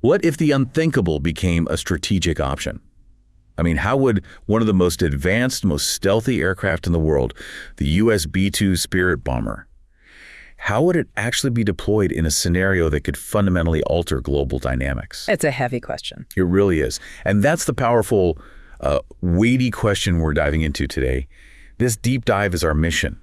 What if the unthinkable became a strategic option? I mean, how would one of the most advanced, most stealthy aircraft in the world, the US B-2 Spirit bomber, how would it actually be deployed in a scenario that could fundamentally alter global dynamics? It's a heavy question. It really is. And that's the powerful, weighty question we're diving into today. This deep dive is our mission: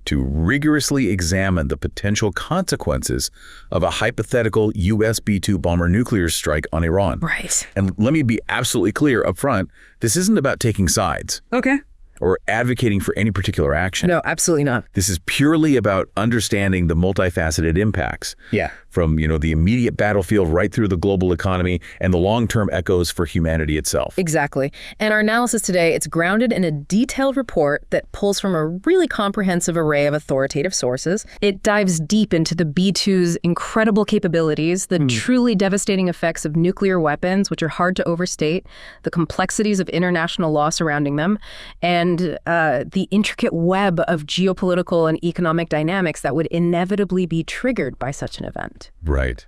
to rigorously examine the potential consequences of a hypothetical US B-2 bomber nuclear strike on Iran. Right. And let me be absolutely clear up front, this isn't about taking sides. Okay. Or advocating for any particular action. No, absolutely not. This is purely about understanding the multifaceted impacts. Yeah. From, the immediate battlefield right through the global economy and the long-term echoes for humanity itself. Exactly. And our analysis today, it's grounded in a detailed report that pulls from a really comprehensive array of authoritative sources. It dives deep into the B-2's incredible capabilities, the truly devastating effects of nuclear weapons, which are hard to overstate, the complexities of international law surrounding them, and the intricate web of geopolitical and economic dynamics that would inevitably be triggered by such an event. Right.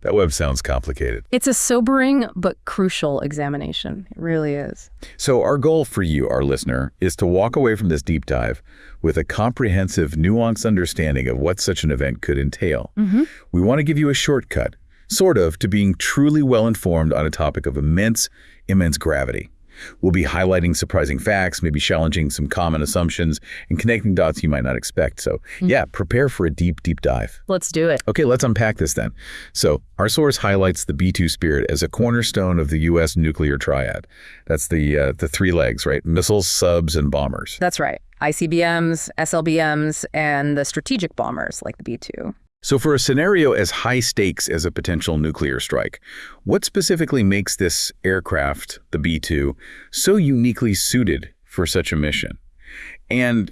That web sounds complicated. It's a sobering but crucial examination. It really is. So our goal for you, our listener, is to walk away from this deep dive with a comprehensive, nuanced understanding of what such an event could entail. We want to give you a shortcut, sort of, to being truly well-informed on a topic of immense gravity. We'll be highlighting surprising facts, maybe challenging some common assumptions, and connecting dots you might not expect. So yeah, prepare for a deep dive. Let's do it. Okay, let's unpack this then. So our source highlights the B-2 Spirit as a cornerstone of the U.S. nuclear triad. That's the three legs, right? Missiles, subs, and bombers. That's right. ICBMs, SLBMs, and the strategic bombers like the B-2. So for a scenario as high stakes as a potential nuclear strike, what specifically makes this aircraft, the B-2, so uniquely suited for such a mission? And,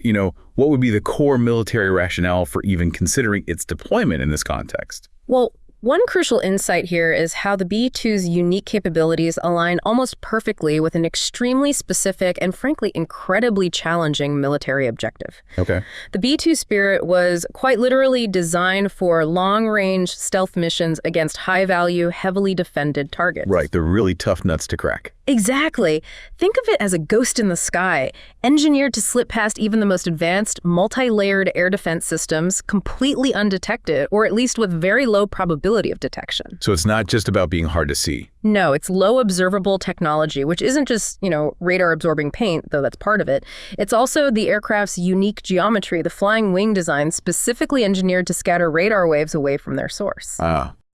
what would be the core military rationale for even considering its deployment in this context? Well, one crucial insight here is how the B-2's unique capabilities align almost perfectly with an extremely specific and frankly incredibly challenging military objective. Okay. The B-2 Spirit was quite literally designed for long-range stealth missions against high-value, heavily defended targets. Right, the really tough nuts to crack. Exactly. Think of it as a ghost in the sky, engineered to slip past even the most advanced, multi-layered air defense systems completely undetected, or at least with very low probability of detection. So it's not just about being hard to see. No, it's low observable technology, which isn't just, radar absorbing paint, though that's part of it. It's also the aircraft's unique geometry, the flying wing design specifically engineered to scatter radar waves away from their source.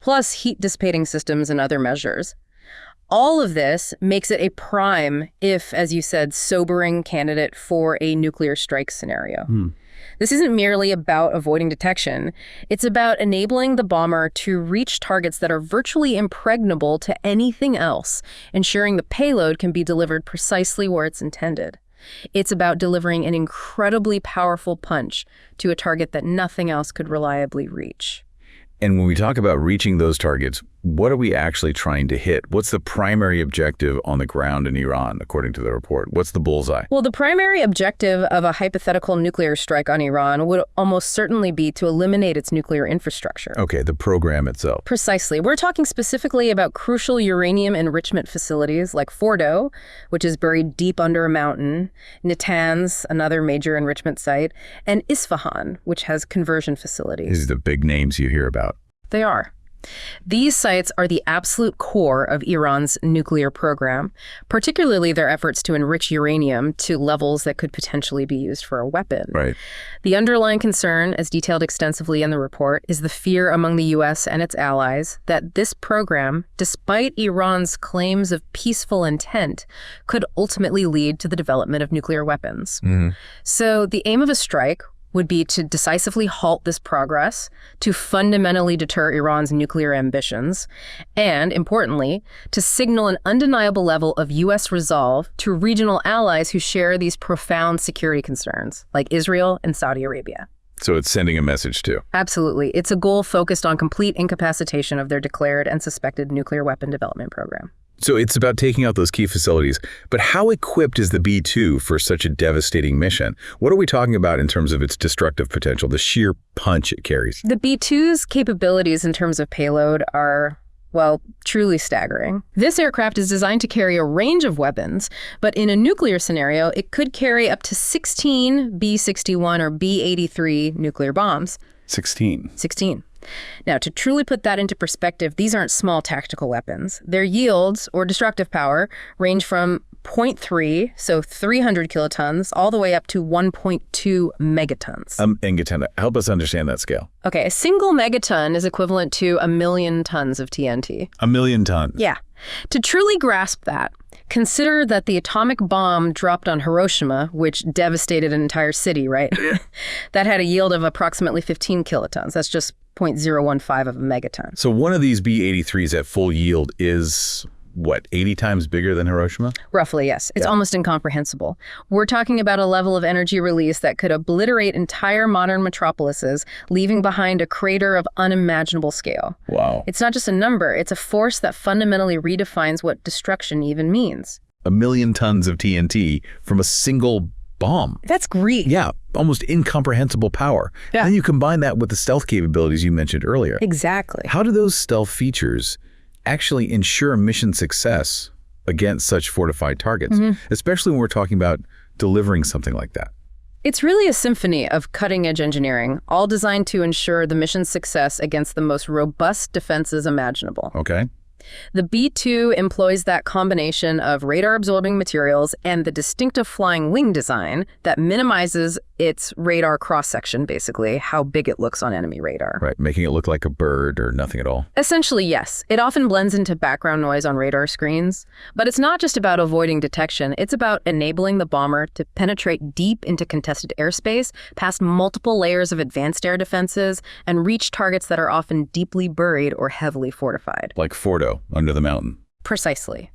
Plus heat dissipating systems and other measures. All of this makes it a prime, if, as you said, sobering candidate for a nuclear strike scenario. This isn't merely about avoiding detection. It's about enabling the bomber to reach targets that are virtually impregnable to anything else, ensuring the payload can be delivered precisely where it's intended. It's about delivering an incredibly powerful punch to a target that nothing else could reliably reach. And when we talk about reaching those targets, what are we actually trying to hit? What's the primary objective on the ground in Iran, according to the report? What's the bullseye? Well, the primary objective of a hypothetical nuclear strike on Iran would almost certainly be to eliminate its nuclear infrastructure. Okay, the program itself. Precisely. We're talking specifically about crucial uranium enrichment facilities like Fordo, which is buried deep under a mountain, Natanz, another major enrichment site, and Isfahan, which has conversion facilities. These are the big names you hear about. They are. These sites are the absolute core of Iran's nuclear program, particularly their efforts to enrich uranium to levels that could potentially be used for a weapon. Right. The underlying concern, as detailed extensively in the report, is the fear among the U.S. and its allies that this program, despite Iran's claims of peaceful intent, could ultimately lead to the development of nuclear weapons. So the aim of a strike would be to decisively halt this progress, to fundamentally deter Iran's nuclear ambitions, and, importantly, to signal an undeniable level of U.S. resolve to regional allies who share these profound security concerns, like Israel and Saudi Arabia. So it's sending a message too. Absolutely. It's a goal focused on complete incapacitation of their declared and suspected nuclear weapon development program. So it's about taking out those key facilities. But how equipped is the B-2 for such a devastating mission? What are we talking about in terms of its destructive potential, the sheer punch it carries? The B-2's capabilities in terms of payload are well, truly staggering. This aircraft is designed to carry a range of weapons, but in a nuclear scenario, it could carry up to 16 B-61 or B-83 nuclear bombs. 16. 16. Now, to truly put that into perspective, these aren't small tactical weapons. Their yields, or destructive power, range from 0.3, so 300 kilotons, all the way up to 1.2 megatons. Megaton, help us understand that scale. Okay, a single megaton is equivalent to 1 million tons of TNT. 1 million tons? Yeah. To truly grasp that, consider that the atomic bomb dropped on Hiroshima, which devastated an entire city, right? That had a yield of approximately 15 kilotons. That's just 0.015 of a megaton. So one of these B-83s at full yield is, what, 80 times bigger than Hiroshima? Roughly, yes. It's almost incomprehensible. We're talking about a level of energy release that could obliterate entire modern metropolises, leaving behind a crater of unimaginable scale. Wow. It's not just a number, it's a force that fundamentally redefines what destruction even means. 1 million tons of TNT from a single bomb. That's great. Yeah, almost incomprehensible power. Yeah. And you combine that with the stealth capabilities you mentioned earlier. Exactly. How do those stealth features actually ensure mission success against such fortified targets, especially when we're talking about delivering something like that? It's really a symphony of cutting-edge engineering, all designed to ensure the mission's success against the most robust defenses imaginable. Okay. The B-2 employs that combination of radar-absorbing materials and the distinctive flying wing design that minimizes its radar cross-section, basically, how big it looks on enemy radar. Right, making it look like a bird or nothing at all. Essentially, yes. It often blends into background noise on radar screens. But it's not just about avoiding detection. It's about enabling the bomber to penetrate deep into contested airspace, past multiple layers of advanced air defenses, and reach targets that are often deeply buried or heavily fortified. Like Fordo, under the mountain. Precisely.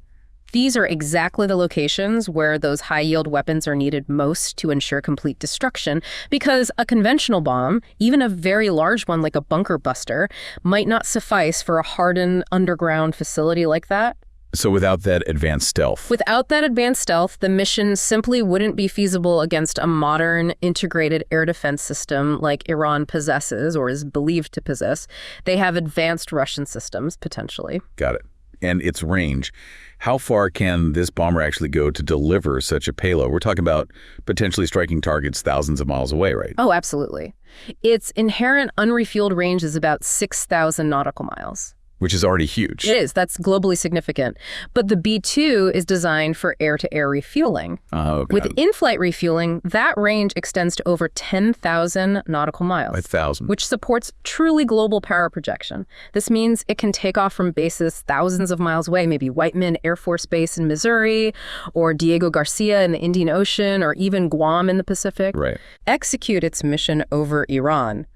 These are exactly the locations where those high-yield weapons are needed most to ensure complete destruction, because a conventional bomb, even a very large one like a bunker buster, might not suffice for a hardened underground facility like that. So without that advanced stealth. Without that advanced stealth, the mission simply wouldn't be feasible against a modern integrated air defense system like Iran possesses or is believed to possess. They have advanced Russian systems, potentially. Got it. And its range. How far can this bomber actually go to deliver such a payload? We're talking about potentially striking targets thousands of miles away, right? Oh, absolutely. Its inherent unrefueled range is about 6,000 nautical miles. Which is already huge. It is. That's globally significant. But the B-2 is designed for air-to-air refueling. Okay. With in-flight refueling, that range extends to over 10,000 nautical miles. 1,000. Which supports truly global power projection. This means it can take off from bases thousands of miles away, maybe Whiteman Air Force Base in Missouri, or Diego Garcia in the Indian Ocean, or even Guam in the Pacific. Right. Execute its mission over Iran,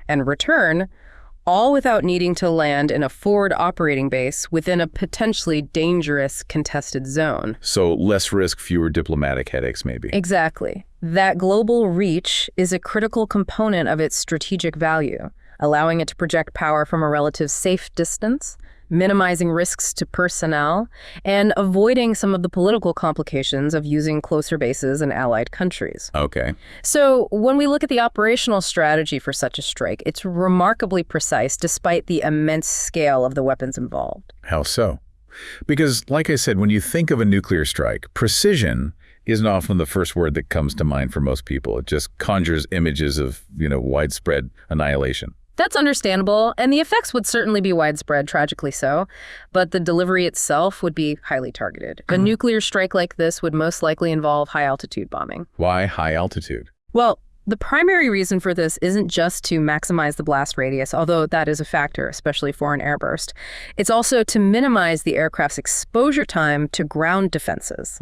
and return, all without needing to land in a forward operating base within a potentially dangerous contested zone. So less risk, fewer diplomatic headaches, maybe. Exactly. That global reach is a critical component of its strategic value, allowing it to project power from a relative safe distance, minimizing risks to personnel, and avoiding some of the political complications of using closer bases in allied countries. Okay. So when we look at the operational strategy for such a strike, it's remarkably precise despite the immense scale of the weapons involved. How so? Because, like I said, when you think of a nuclear strike, precision isn't often the first word that comes to mind for most people. It just conjures images of, widespread annihilation. That's understandable, and the effects would certainly be widespread, tragically so, but the delivery itself would be highly targeted. A nuclear strike like this would most likely involve high-altitude bombing. Why high altitude? Well, the primary reason for this isn't just to maximize the blast radius, although that is a factor, especially for an airburst. It's also to minimize the aircraft's exposure time to ground defenses.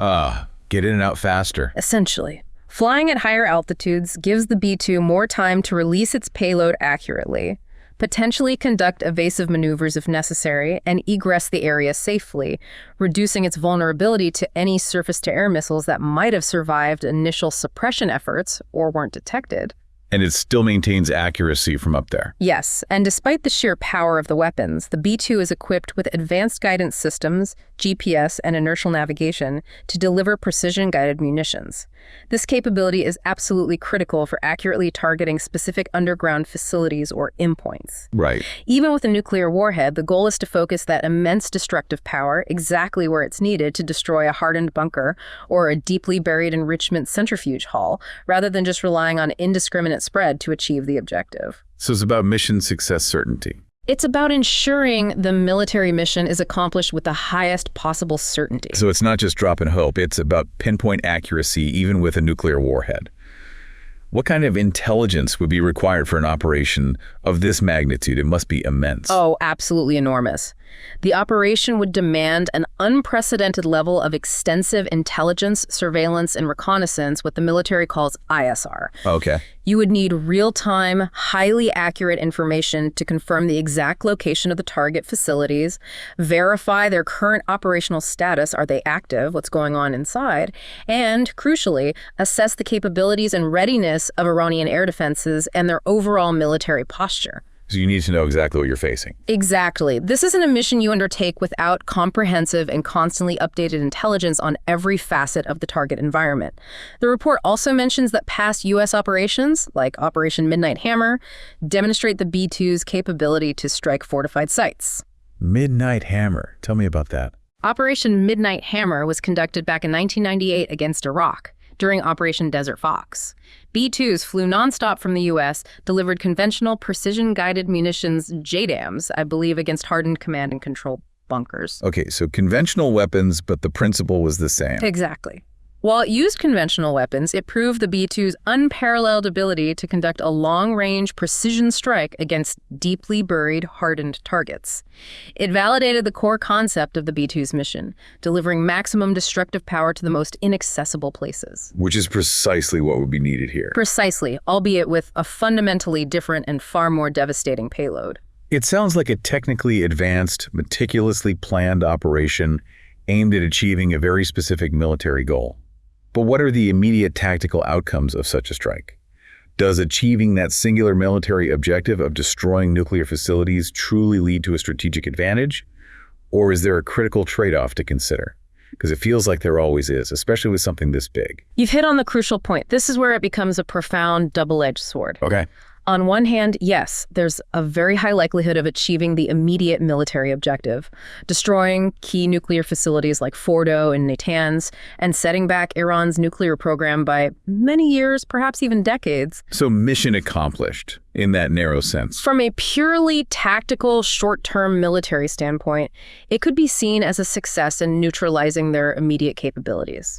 Get in and out faster. Essentially. Flying at higher altitudes gives the B-2 more time to release its payload accurately, potentially conduct evasive maneuvers if necessary, and egress the area safely, reducing its vulnerability to any surface-to-air missiles that might have survived initial suppression efforts or weren't detected. And it still maintains accuracy from up there. Yes, and despite the sheer power of the weapons, the B-2 is equipped with advanced guidance systems, GPS, and inertial navigation to deliver precision-guided munitions. This capability is absolutely critical for accurately targeting specific underground facilities or endpoints. Right. Even with a nuclear warhead, the goal is to focus that immense destructive power exactly where it's needed to destroy a hardened bunker or a deeply buried enrichment centrifuge hull, rather than just relying on indiscriminate spread to achieve the objective. So it's about mission success certainty. It's about ensuring the military mission is accomplished with the highest possible certainty. So it's not just drop and hope, it's about pinpoint accuracy even with a nuclear warhead. What kind of intelligence would be required for an operation of this magnitude? It must be immense. Oh, absolutely enormous. The operation would demand an unprecedented level of extensive intelligence, surveillance, and reconnaissance, what the military calls ISR. Okay. You would need real-time, highly accurate information to confirm the exact location of the target facilities, verify their current operational status, are they active, what's going on inside, and, crucially, assess the capabilities and readiness of Iranian air defenses and their overall military posture. So you need to know exactly what you're facing. Exactly. This isn't a mission you undertake without comprehensive and constantly updated intelligence on every facet of the target environment. The report also mentions that past U.S. operations, like Operation Midnight Hammer, demonstrate the B-2's capability to strike fortified sites. Midnight Hammer. Tell me about that. Operation Midnight Hammer was conducted back in 1998 against Iraq during Operation Desert Fox. B-2s flew nonstop from the U.S., delivered conventional precision-guided munitions, JDAMs, I believe, against hardened command and control bunkers. Okay, so conventional weapons, but the principle was the same. Exactly. While it used conventional weapons, it proved the B-2's unparalleled ability to conduct a long-range precision strike against deeply buried, hardened targets. It validated the core concept of the B-2's mission, delivering maximum destructive power to the most inaccessible places. Which is precisely what would be needed here. Precisely, albeit with a fundamentally different and far more devastating payload. It sounds like a technically advanced, meticulously planned operation aimed at achieving a very specific military goal. But what are the immediate tactical outcomes of such a strike? Does achieving that singular military objective of destroying nuclear facilities truly lead to a strategic advantage? Or is there a critical trade-off to consider? Because it feels like there always is, especially with something this big. You've hit on the crucial point. This is where it becomes a profound double-edged sword. Okay. On one hand, yes, there's a very high likelihood of achieving the immediate military objective, destroying key nuclear facilities like Fordo and Natanz, and setting back Iran's nuclear program by many years, perhaps even decades. So mission accomplished in that narrow sense. From a purely tactical, short-term military standpoint, it could be seen as a success in neutralizing their immediate capabilities.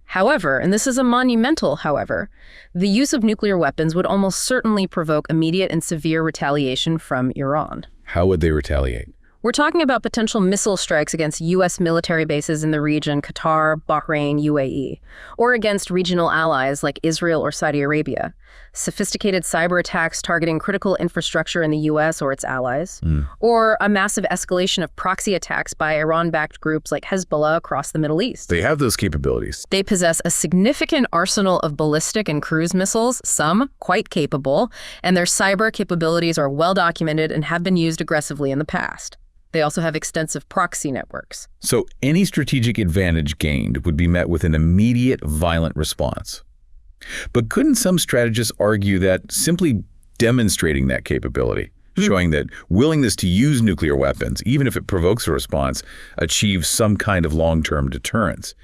However, and this is a monumental however, the use of nuclear weapons would almost certainly provoke immediate and severe retaliation from Iran. How would they retaliate? We're talking about potential missile strikes against U.S. military bases in the region, Qatar, Bahrain, UAE, or against regional allies like Israel or Saudi Arabia. Sophisticated cyber attacks targeting critical infrastructure in the U.S. or its allies, or a massive escalation of proxy attacks by Iran-backed groups like Hezbollah across the Middle East. They have those capabilities. They possess a significant arsenal of ballistic and cruise missiles, some quite capable, and their cyber capabilities are well documented and have been used aggressively in the past. They also have extensive proxy networks. So any strategic advantage gained would be met with an immediate violent response. But couldn't some strategists argue that simply demonstrating that capability, showing that willingness to use nuclear weapons, even if it provokes a response, achieves some kind of long-term deterrence?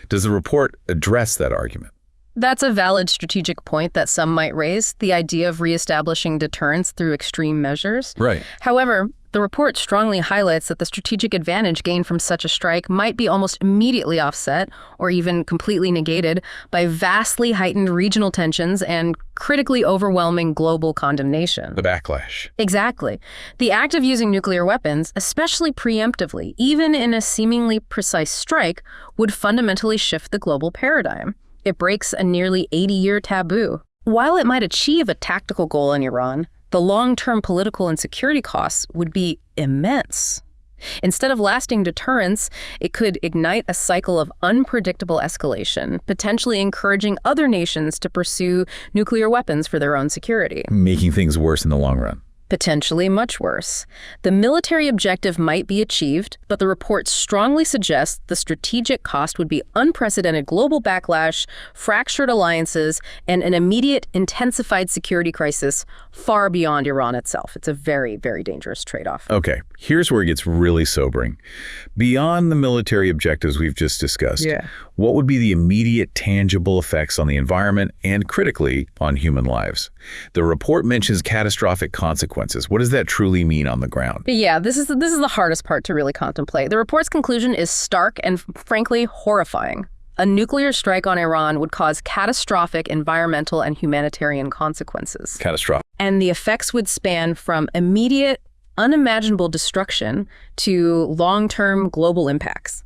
Does the report address that argument? That's a valid strategic point that some might raise, the idea of reestablishing deterrence through extreme measures. Right. However, the report strongly highlights that the strategic advantage gained from such a strike might be almost immediately offset, or even completely negated, by vastly heightened regional tensions and critically overwhelming global condemnation. The backlash. Exactly. The act of using nuclear weapons, especially preemptively, even in a seemingly precise strike, would fundamentally shift the global paradigm. It breaks a nearly 80-year taboo. While it might achieve a tactical goal in Iran, the long-term political and security costs would be immense. Instead of lasting deterrence, it could ignite a cycle of unpredictable escalation, potentially encouraging other nations to pursue nuclear weapons for their own security. Making things worse in the long run. Potentially much worse. The military objective might be achieved, but the report strongly suggests the strategic cost would be unprecedented global backlash, fractured alliances, and an immediate intensified security crisis far beyond Iran itself. It's a very, very dangerous trade-off. Okay, here's where it gets really sobering. Beyond the military objectives we've just discussed, what would be the immediate tangible effects on the environment and, critically, on human lives? The report mentions catastrophic consequences. What does that truly mean on the ground? Yeah, this is the hardest part to really contemplate. The report's conclusion is stark and, frankly, horrifying. A nuclear strike on Iran would cause catastrophic environmental and humanitarian consequences. Catastrophic. And the effects would span from immediate, unimaginable destruction to long-term global impacts.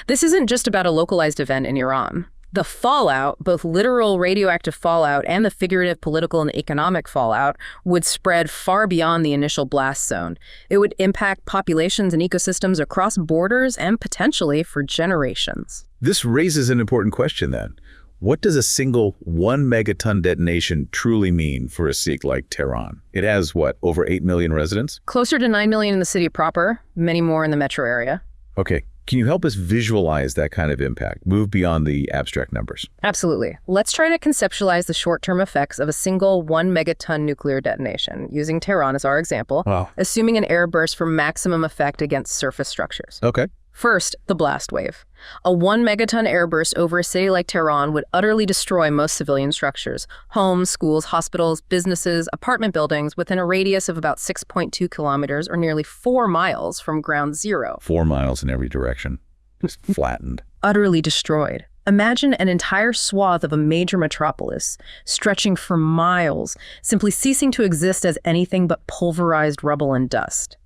This isn't just about a localized event in Iran. The fallout, both literal radioactive fallout and the figurative political and economic fallout, would spread far beyond the initial blast zone. It would impact populations and ecosystems across borders and potentially for generations. This raises an important question then. What does a single 1 megaton detonation truly mean for a city like Tehran? It has, what, over 8 million residents? Closer to 9 million in the city proper, many more in the metro area. Okay. Can you help us visualize that kind of impact, move beyond the abstract numbers? Absolutely. Let's try to conceptualize the short-term effects of a single 1 megaton nuclear detonation, using Tehran as our example, assuming an air burst for maximum effect against surface structures. Okay. First, the blast wave. A 1 megaton airburst over a city like Tehran would utterly destroy most civilian structures: homes, schools, hospitals, businesses, apartment buildings within a radius of about 6.2 kilometers or nearly 4 miles from ground zero. 4 miles in every direction. Just flattened. Utterly destroyed. Imagine an entire swath of a major metropolis, stretching for miles, simply ceasing to exist as anything but pulverized rubble and dust.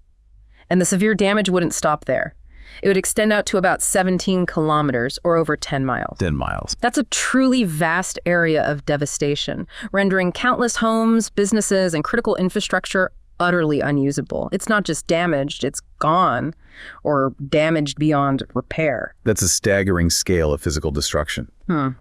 And the severe damage wouldn't stop there. It would extend out to about 17 kilometers, or over 10 miles. 10 miles. That's a truly vast area of devastation, rendering countless homes, businesses, and critical infrastructure utterly unusable. It's not just damaged, it's gone, or damaged beyond repair. That's a staggering scale of physical destruction.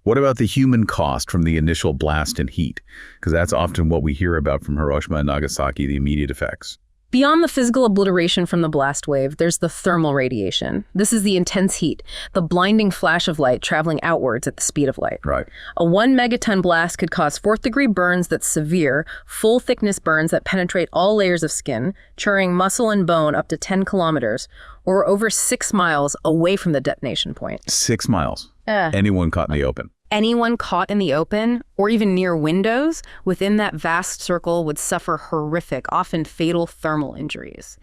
What about the human cost from the initial blast and heat? Because that's often what we hear about from Hiroshima and Nagasaki, the immediate effects. Beyond the physical obliteration from the blast wave, there's the thermal radiation. This is the intense heat, the blinding flash of light traveling outwards at the speed of light. Right. A 1 megaton blast could cause fourth-degree burns that's severe, full-thickness burns that penetrate all layers of skin, charring muscle and bone up to 10 kilometers, or over 6 miles away from the detonation point. 6 miles. Anyone caught in the open. Anyone caught in the open, or even near windows, within that vast circle would suffer horrific, often fatal thermal injuries.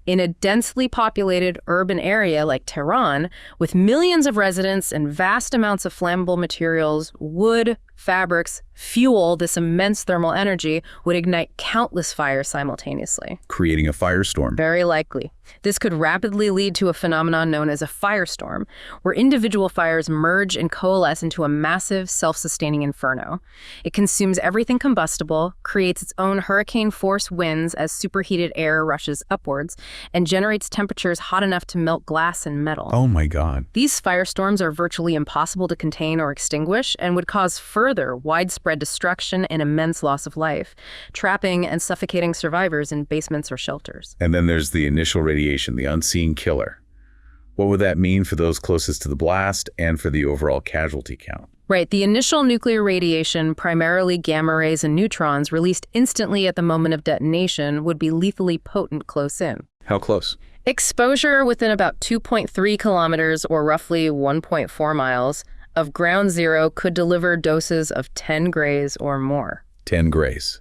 In a densely populated urban area like Tehran, with millions of residents and vast amounts of flammable materials, wood, fabrics, fuel, this immense thermal energy would ignite countless fires simultaneously. Creating a firestorm. Very likely. This could rapidly lead to a phenomenon known as a firestorm, where individual fires merge and coalesce into a massive, self-sustaining inferno. It consumes everything combustible, creates its own hurricane-force winds as superheated air rushes upwards, and generates temperatures hot enough to melt glass and metal. Oh my God. These firestorms are virtually impossible to contain or extinguish and would cause further widespread destruction and immense loss of life, trapping and suffocating survivors in basements or shelters. And then there's the initial radiation, the unseen killer. What would that mean for those closest to the blast and for the overall casualty count? Right. The initial nuclear radiation, primarily gamma rays and neutrons, released instantly at the moment of detonation, would be lethally potent close in. How close? Exposure within about 2.3 kilometers, or roughly 1.4 miles, of ground zero could deliver doses of 10 grays or more. 10 grays.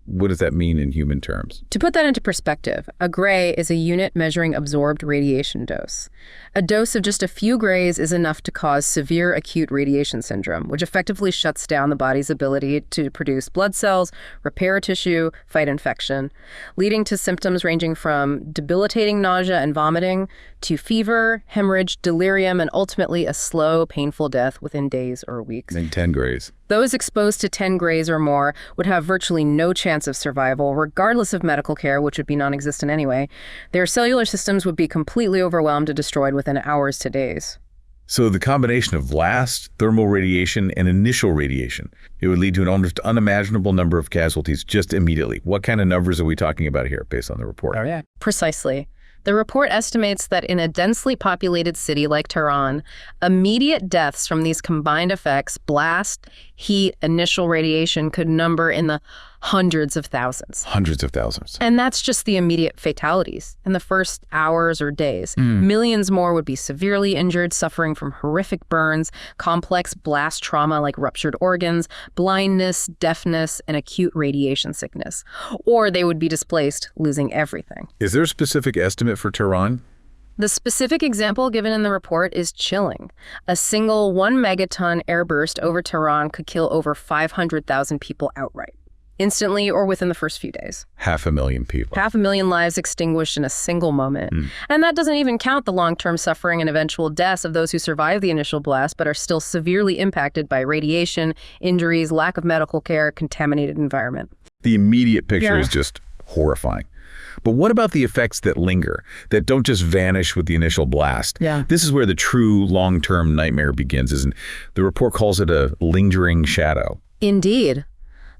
What does that mean in human terms? To put that into perspective, a gray is a unit measuring absorbed radiation dose. A dose of just a few grays is enough to cause severe acute radiation syndrome, which effectively shuts down the body's ability to produce blood cells, repair tissue, fight infection, leading to symptoms ranging from debilitating nausea and vomiting to fever, hemorrhage, delirium, and ultimately a slow, painful death within days or weeks. And 10 grays. Those exposed to 10 grays or more would have virtually no chance of survival, regardless of medical care, which would be non-existent anyway. Their cellular systems would be completely overwhelmed and destroyed within hours to days. So the combination of blast, thermal radiation, and initial radiation, it would lead to an almost unimaginable number of casualties just immediately. What kind of numbers are we talking about here based on the report? Oh, yeah. Precisely. The report estimates that in a densely populated city like Tehran, immediate deaths from these combined effects, blast, heat, initial radiation, could number in the hundreds of thousands. Hundreds of thousands. And that's just the immediate fatalities. In the first hours or days, millions more would be severely injured, suffering from horrific burns, complex blast trauma like ruptured organs, blindness, deafness, and acute radiation sickness. Or they would be displaced, losing everything. Is there a specific estimate for Tehran? The specific example given in the report is chilling. A single 1 megaton airburst over Tehran could kill over 500,000 people outright, instantly or within the first few days. 500,000 people. 500,000 lives extinguished in a single moment. And that doesn't even count the long-term suffering and eventual deaths of those who survive the initial blast but are still severely impacted by radiation, injuries, lack of medical care, contaminated environment. The immediate picture is just horrifying. But what about the effects that linger, that don't just vanish with the initial blast? This is where the true long-term nightmare begins, isn't it? The report calls it a lingering shadow. Indeed.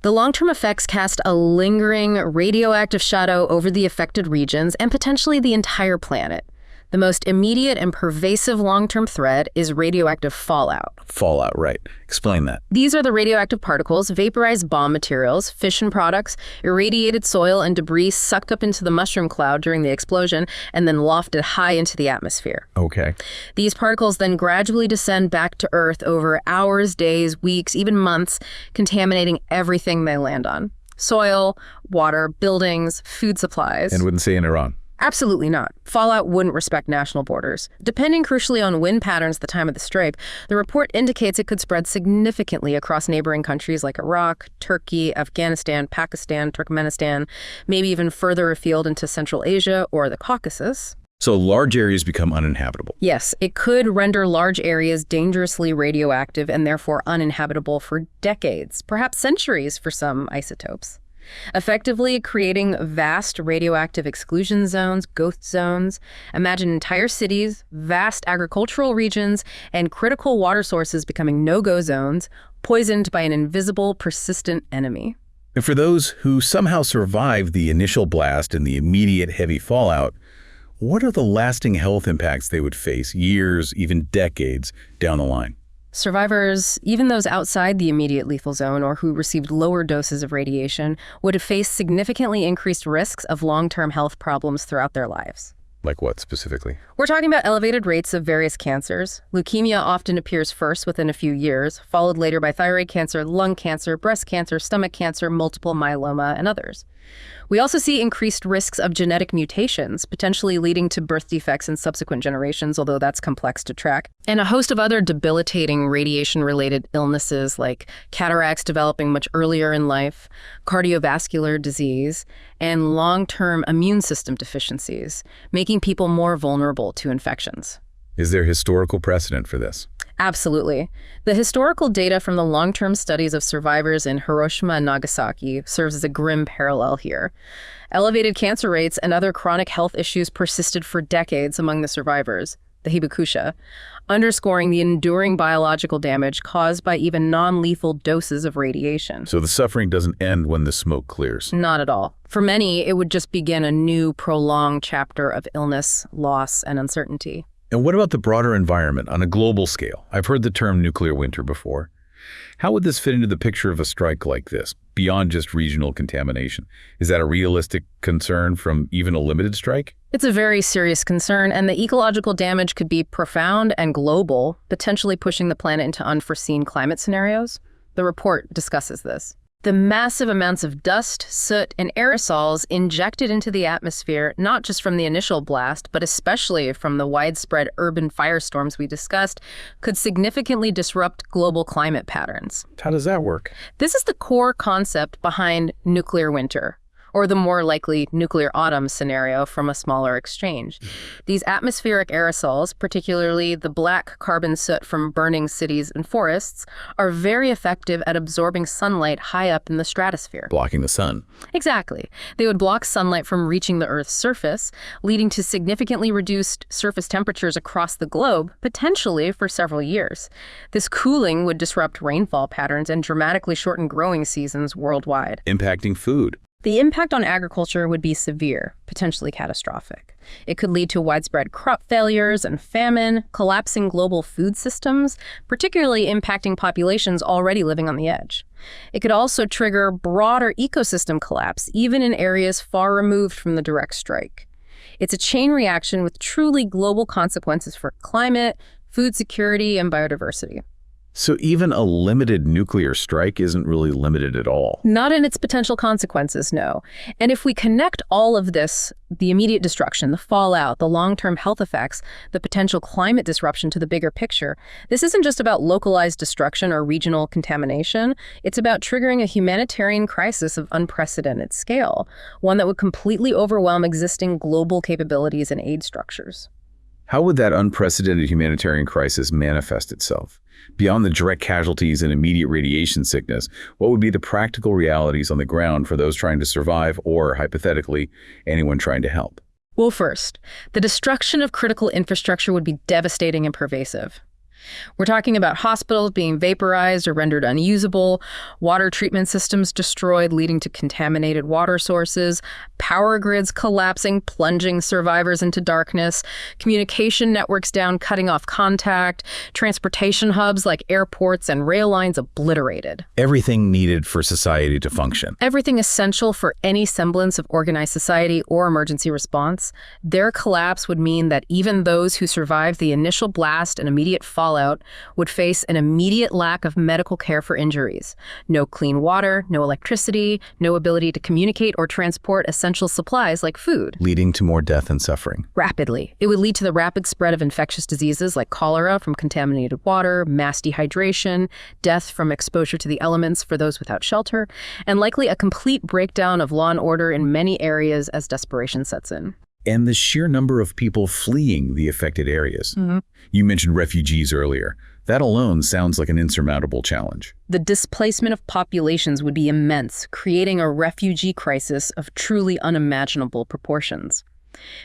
The long-term effects cast a lingering radioactive shadow over the affected regions and potentially the entire planet. The most immediate and pervasive long-term threat is radioactive fallout. Fallout, right. Explain that. These are the radioactive particles, vaporized bomb materials, fission products, irradiated soil and debris sucked up into the mushroom cloud during the explosion and then lofted high into the atmosphere. Okay. These particles then gradually descend back to Earth over hours, days, weeks, even months, contaminating everything they land on. Soil, water, buildings, food supplies. And wouldn't say in Iran. Absolutely not. Fallout wouldn't respect national borders. Depending crucially on wind patterns at the time of the strike, the report indicates it could spread significantly across neighboring countries like Iraq, Turkey, Afghanistan, Pakistan, Turkmenistan, maybe even further afield into Central Asia or the Caucasus. So large areas become uninhabitable. Yes, it could render large areas dangerously radioactive and therefore uninhabitable for decades, perhaps centuries for some isotopes, effectively creating vast radioactive exclusion zones, ghost zones. Imagine entire cities, vast agricultural regions, and critical water sources becoming no-go zones, poisoned by an invisible, persistent enemy. And for those who somehow survived the initial blast and the immediate heavy fallout, what are the lasting health impacts they would face years, even decades down the line? Survivors, even those outside the immediate lethal zone or who received lower doses of radiation, would have faced significantly increased risks of long-term health problems throughout their lives. Like what specifically? We're talking about elevated rates of various cancers. Leukemia often appears first within a few years, followed later by thyroid cancer, lung cancer, breast cancer, stomach cancer, multiple myeloma, and others. We also see increased risks of genetic mutations, potentially leading to birth defects in subsequent generations, although that's complex to track, and a host of other debilitating radiation-related illnesses like cataracts developing much earlier in life, cardiovascular disease, and long-term immune system deficiencies, making people more vulnerable to infections. Is there historical precedent for this? Absolutely. The historical data from the long-term studies of survivors in Hiroshima and Nagasaki serves as a grim parallel here. Elevated cancer rates and other chronic health issues persisted for decades among the survivors, the hibakusha, underscoring the enduring biological damage caused by even non-lethal doses of radiation. So the suffering doesn't end when the smoke clears? Not at all. For many, it would just begin a new, prolonged chapter of illness, loss, and uncertainty. And what about the broader environment on a global scale? I've heard the term nuclear winter before. How would this fit into the picture of a strike like this, beyond just regional contamination? Is that a realistic concern from even a limited strike? It's a very serious concern, and the ecological damage could be profound and global, potentially pushing the planet into unforeseen climate scenarios. The report discusses this. The massive amounts of dust, soot, and aerosols injected into the atmosphere, not just from the initial blast, but especially from the widespread urban firestorms we discussed, could significantly disrupt global climate patterns. How does that work? This is the core concept behind nuclear winter, or the more likely nuclear autumn scenario from a smaller exchange. These atmospheric aerosols, particularly the black carbon soot from burning cities and forests, are very effective at absorbing sunlight high up in the stratosphere. Blocking the sun. Exactly. They would block sunlight from reaching the Earth's surface, leading to significantly reduced surface temperatures across the globe, potentially for several years. This cooling would disrupt rainfall patterns and dramatically shorten growing seasons worldwide. Impacting food. The impact on agriculture would be severe, potentially catastrophic. It could lead to widespread crop failures and famine, collapsing global food systems, particularly impacting populations already living on the edge. It could also trigger broader ecosystem collapse, even in areas far removed from the direct strike. It's a chain reaction with truly global consequences for climate, food security, and biodiversity. So even a limited nuclear strike isn't really limited at all. Not in its potential consequences, no. And if we connect all of this, the immediate destruction, the fallout, the long-term health effects, the potential climate disruption to the bigger picture, this isn't just about localized destruction or regional contamination. It's about triggering a humanitarian crisis of unprecedented scale, one that would completely overwhelm existing global capabilities and aid structures. How would that unprecedented humanitarian crisis manifest itself? Beyond the direct casualties and immediate radiation sickness, what would be the practical realities on the ground for those trying to survive or, hypothetically, anyone trying to help? Well, first, the destruction of critical infrastructure would be devastating and pervasive. We're talking about hospitals being vaporized or rendered unusable, water treatment systems destroyed, leading to contaminated water sources, power grids collapsing, plunging survivors into darkness, communication networks down, cutting off contact, transportation hubs like airports and rail lines obliterated. Everything needed for society to function. Everything essential for any semblance of organized society or emergency response. Their collapse would mean that even those who survived the initial blast and immediate fallout would face an immediate lack of medical care for injuries. No clean water, no electricity, no ability to communicate or transport essential supplies like food. Leading to more death and suffering. Rapidly. It would lead to the rapid spread of infectious diseases like cholera from contaminated water, mass dehydration, death from exposure to the elements for those without shelter, and likely a complete breakdown of law and order in many areas as desperation sets in. And the sheer number of people fleeing the affected areas. You mentioned refugees earlier. That alone sounds like an insurmountable challenge. The displacement of populations would be immense, creating a refugee crisis of truly unimaginable proportions.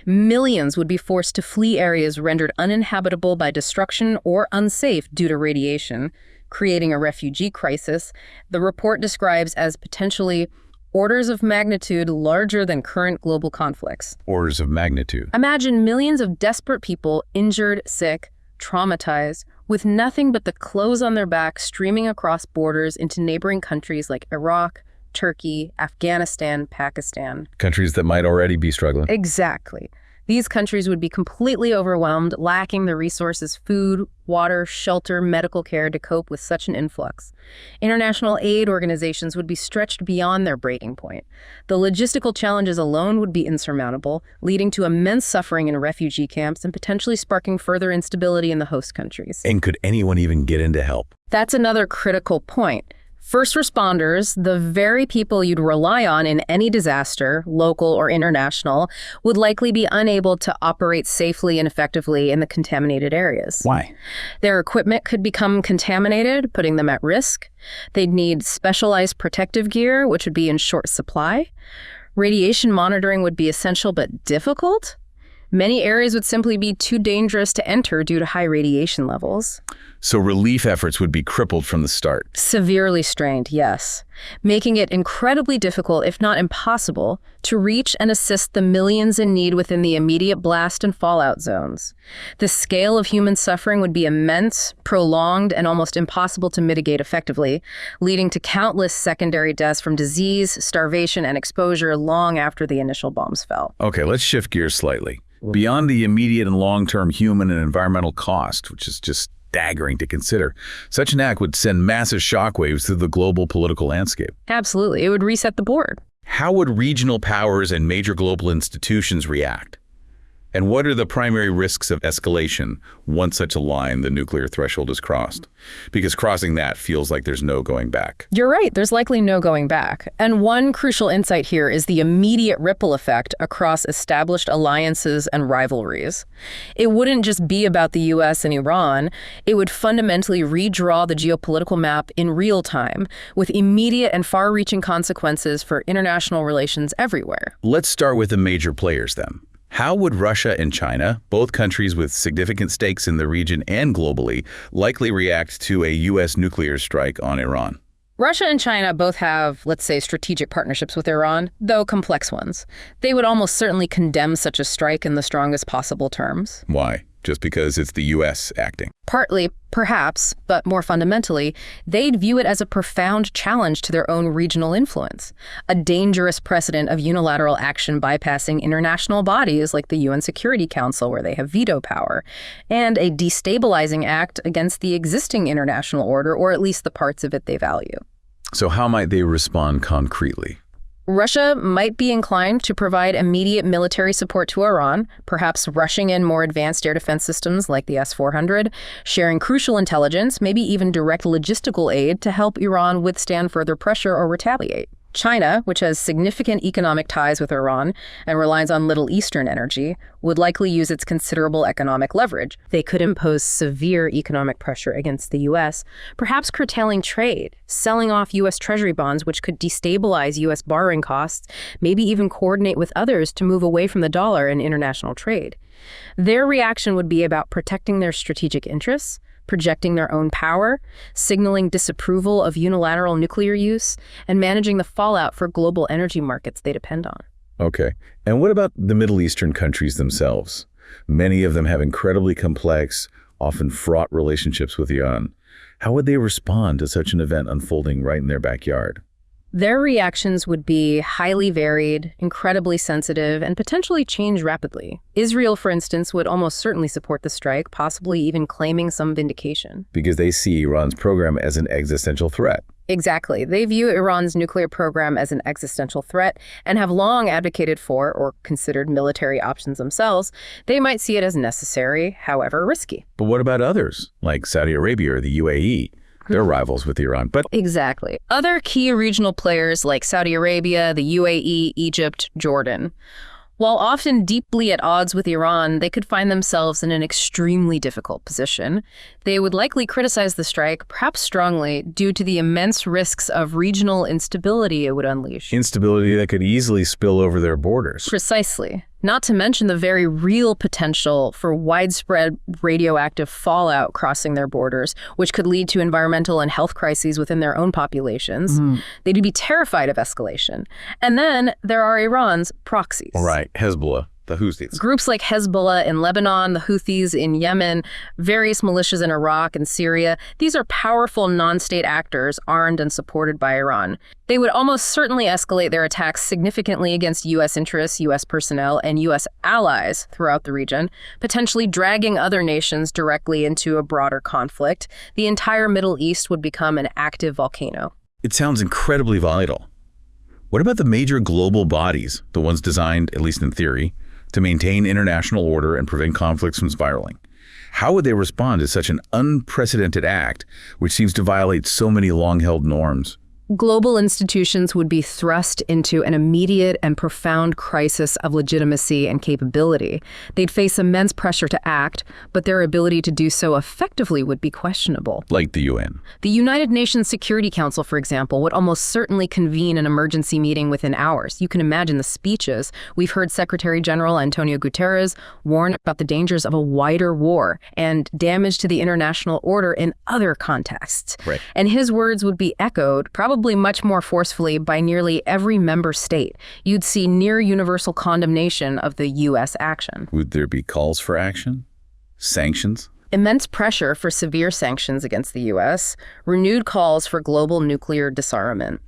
Millions would be forced to flee areas rendered uninhabitable by destruction or unsafe due to radiation, creating a refugee crisis the report describes as potentially orders of magnitude larger than current global conflicts. Orders of magnitude. Imagine millions of desperate people, injured, sick, traumatized, with nothing but the clothes on their back streaming across borders into neighboring countries like Iraq, Turkey, Afghanistan, Pakistan. Countries that might already be struggling. Exactly. These countries would be completely overwhelmed, lacking the resources, food, water, shelter, medical care to cope with such an influx. International aid organizations would be stretched beyond their breaking point. The logistical challenges alone would be insurmountable, leading to immense suffering in refugee camps and potentially sparking further instability in the host countries. And could anyone even get in to help? That's another critical point. First responders, the very people you'd rely on in any disaster, local or international, would likely be unable to operate safely and effectively in the contaminated areas. Why? Their equipment could become contaminated, putting them at risk. They'd need specialized protective gear, which would be in short supply. Radiation monitoring would be essential but difficult. Many areas would simply be too dangerous to enter due to high radiation levels. So relief efforts would be crippled from the start. Severely strained, yes, making it incredibly difficult, if not impossible, to reach and assist the millions in need within the immediate blast and fallout zones. The scale of human suffering would be immense, prolonged, and almost impossible to mitigate effectively, leading to countless secondary deaths from disease, starvation, and exposure long after the initial bombs fell. Okay, let's shift gears slightly. Beyond the immediate and long-term human and environmental cost, which is just staggering to consider, such an act would send massive shockwaves through the global political landscape. Absolutely. It would reset the board. How would regional powers and major global institutions react? And what are the primary risks of escalation once such a line, the nuclear threshold, is crossed? Because crossing that feels like there's no going back. You're right, there's likely no going back. And one crucial insight here is the immediate ripple effect across established alliances and rivalries. It wouldn't just be about the US and Iran, it would fundamentally redraw the geopolitical map in real time, with immediate and far-reaching consequences for international relations everywhere. Let's start with the major players then. How would Russia and China, both countries with significant stakes in the region and globally, likely react to a U.S. nuclear strike on Iran? Russia and China both have, let's say, strategic partnerships with Iran, though complex ones. They would almost certainly condemn such a strike in the strongest possible terms. Why? Just because it's the U.S. acting? Partly, perhaps, but more fundamentally, they'd view it as a profound challenge to their own regional influence, a dangerous precedent of unilateral action bypassing international bodies like the UN Security Council, where they have veto power, and a destabilizing act against the existing international order, or at least the parts of it they value. So how might they respond concretely? Russia might be inclined to provide immediate military support to Iran, perhaps rushing in more advanced air defense systems like the S-400, sharing crucial intelligence, maybe even direct logistical aid to help Iran withstand further pressure or retaliate. China, which has significant economic ties with Iran and relies on Middle Eastern energy, would likely use its considerable economic leverage. They could impose severe economic pressure against the U.S., perhaps curtailing trade, selling off U.S. Treasury bonds, which could destabilize U.S. borrowing costs, maybe even coordinate with others to move away from the dollar in international trade. Their reaction would be about protecting their strategic interests, projecting their own power, signaling disapproval of unilateral nuclear use, and managing the fallout for global energy markets they depend on. Okay. And what about the Middle Eastern countries themselves? Many of them have incredibly complex, often fraught relationships with Iran. How would they respond to such an event unfolding right in their backyard? Their reactions would be highly varied, incredibly sensitive, and potentially change rapidly. Israel, for instance, would almost certainly support the strike, possibly even claiming some vindication. Because they see Iran's program as an existential threat. Exactly. They view Iran's nuclear program as an existential threat and have long advocated for or considered military options themselves. They might see it as necessary, however risky. But what about others, like Saudi Arabia or the UAE? They're rivals with Iran, but... Exactly. Other key regional players like Saudi Arabia, the UAE, Egypt, Jordan. While often deeply at odds with Iran, they could find themselves in an extremely difficult position. They would likely criticize the strike, perhaps strongly, due to the immense risks of regional instability it would unleash. Instability that could easily spill over their borders. Precisely. Not to mention the very real potential for widespread radioactive fallout crossing their borders, which could lead to environmental and health crises within their own populations. They'd be terrified of escalation. And then there are Iran's proxies. Right, Hezbollah, the Houthis. Groups like Hezbollah in Lebanon, the Houthis in Yemen, various militias in Iraq and Syria. These are powerful non-state actors armed and supported by Iran. They would almost certainly escalate their attacks significantly against U.S. interests, U.S. personnel, and U.S. allies throughout the region, potentially dragging other nations directly into a broader conflict. The entire Middle East would become an active volcano. It sounds incredibly vital. What about the major global bodies, the ones designed, at least in theory, to maintain international order and prevent conflicts from spiraling? How would they respond to such an unprecedented act, which seems to violate so many long-held norms? Global institutions would be thrust into an immediate and profound crisis of legitimacy and capability. They'd face immense pressure to act, but their ability to do so effectively would be questionable. Like the UN. The United Nations Security Council, for example, would almost certainly convene an emergency meeting within hours. You can imagine the speeches. We've heard Secretary General Antonio Guterres warn about the dangers of a wider war and damage to the international order in other contexts. Right. And his words would be echoed, probably much more forcefully, by nearly every member state. You'd see near universal condemnation of the U.S. action. Would there be calls for action? Sanctions? Immense pressure for severe sanctions against the U.S., renewed calls for global nuclear disarmament.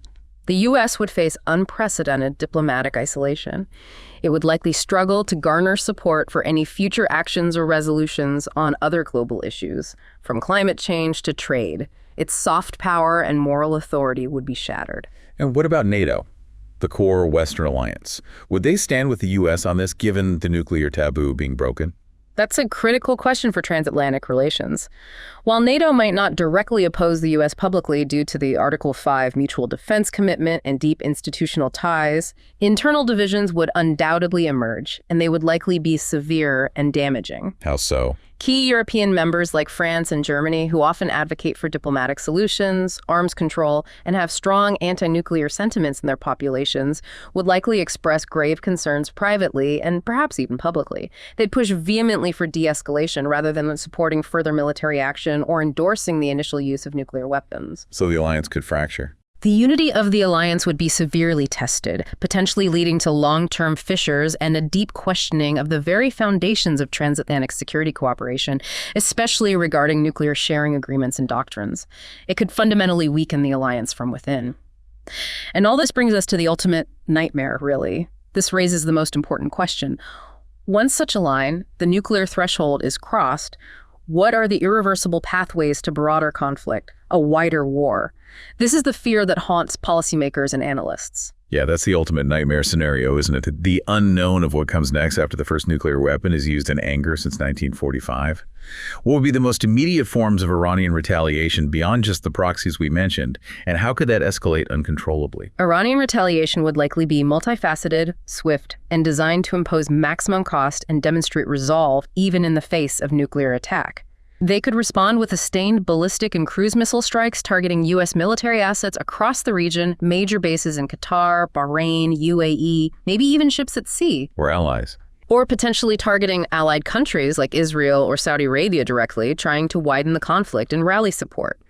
The U.S. would face unprecedented diplomatic isolation. It would likely struggle to garner support for any future actions or resolutions on other global issues, from climate change to trade. Its soft power and moral authority would be shattered. And what about NATO? the core Western alliance. Would they stand with the U.S. on this, given the nuclear taboo being broken? That's a critical question for transatlantic relations. While NATO might not directly oppose the U.S. publicly due to the Article 5 mutual defense commitment and deep institutional ties, internal divisions would undoubtedly emerge, and they would likely be severe and damaging. How so? Key European members like France and Germany, who often advocate for diplomatic solutions, arms control, and have strong anti-nuclear sentiments in their populations, would likely express grave concerns privately and perhaps even publicly. They'd push vehemently for de-escalation rather than supporting further military action or endorsing the initial use of nuclear weapons. So the alliance could fracture. The unity of the alliance would be severely tested, potentially leading to long-term fissures and a deep questioning of the very foundations of transatlantic security cooperation, especially regarding nuclear sharing agreements and doctrines. It could fundamentally weaken the alliance from within. And all this brings us to the ultimate nightmare, really. This raises the most important question. Once such a line, the nuclear threshold, is crossed, what are the irreversible pathways to broader conflict, a wider war? This is the fear that haunts policymakers and analysts. Yeah, that's the ultimate nightmare scenario, isn't it? The unknown of what comes next after the first nuclear weapon is used in anger since 1945. What would be the most immediate forms of Iranian retaliation beyond just the proxies we mentioned, and how could that escalate uncontrollably? Iranian retaliation would likely be multifaceted, swift, and designed to impose maximum cost and demonstrate resolve even in the face of nuclear attack. They could respond with sustained ballistic and cruise missile strikes targeting U.S. military assets across the region, major bases in Qatar, Bahrain, UAE, maybe even ships at sea. Or allies. Or potentially targeting allied countries like Israel or Saudi Arabia directly, trying to widen the conflict and rally support.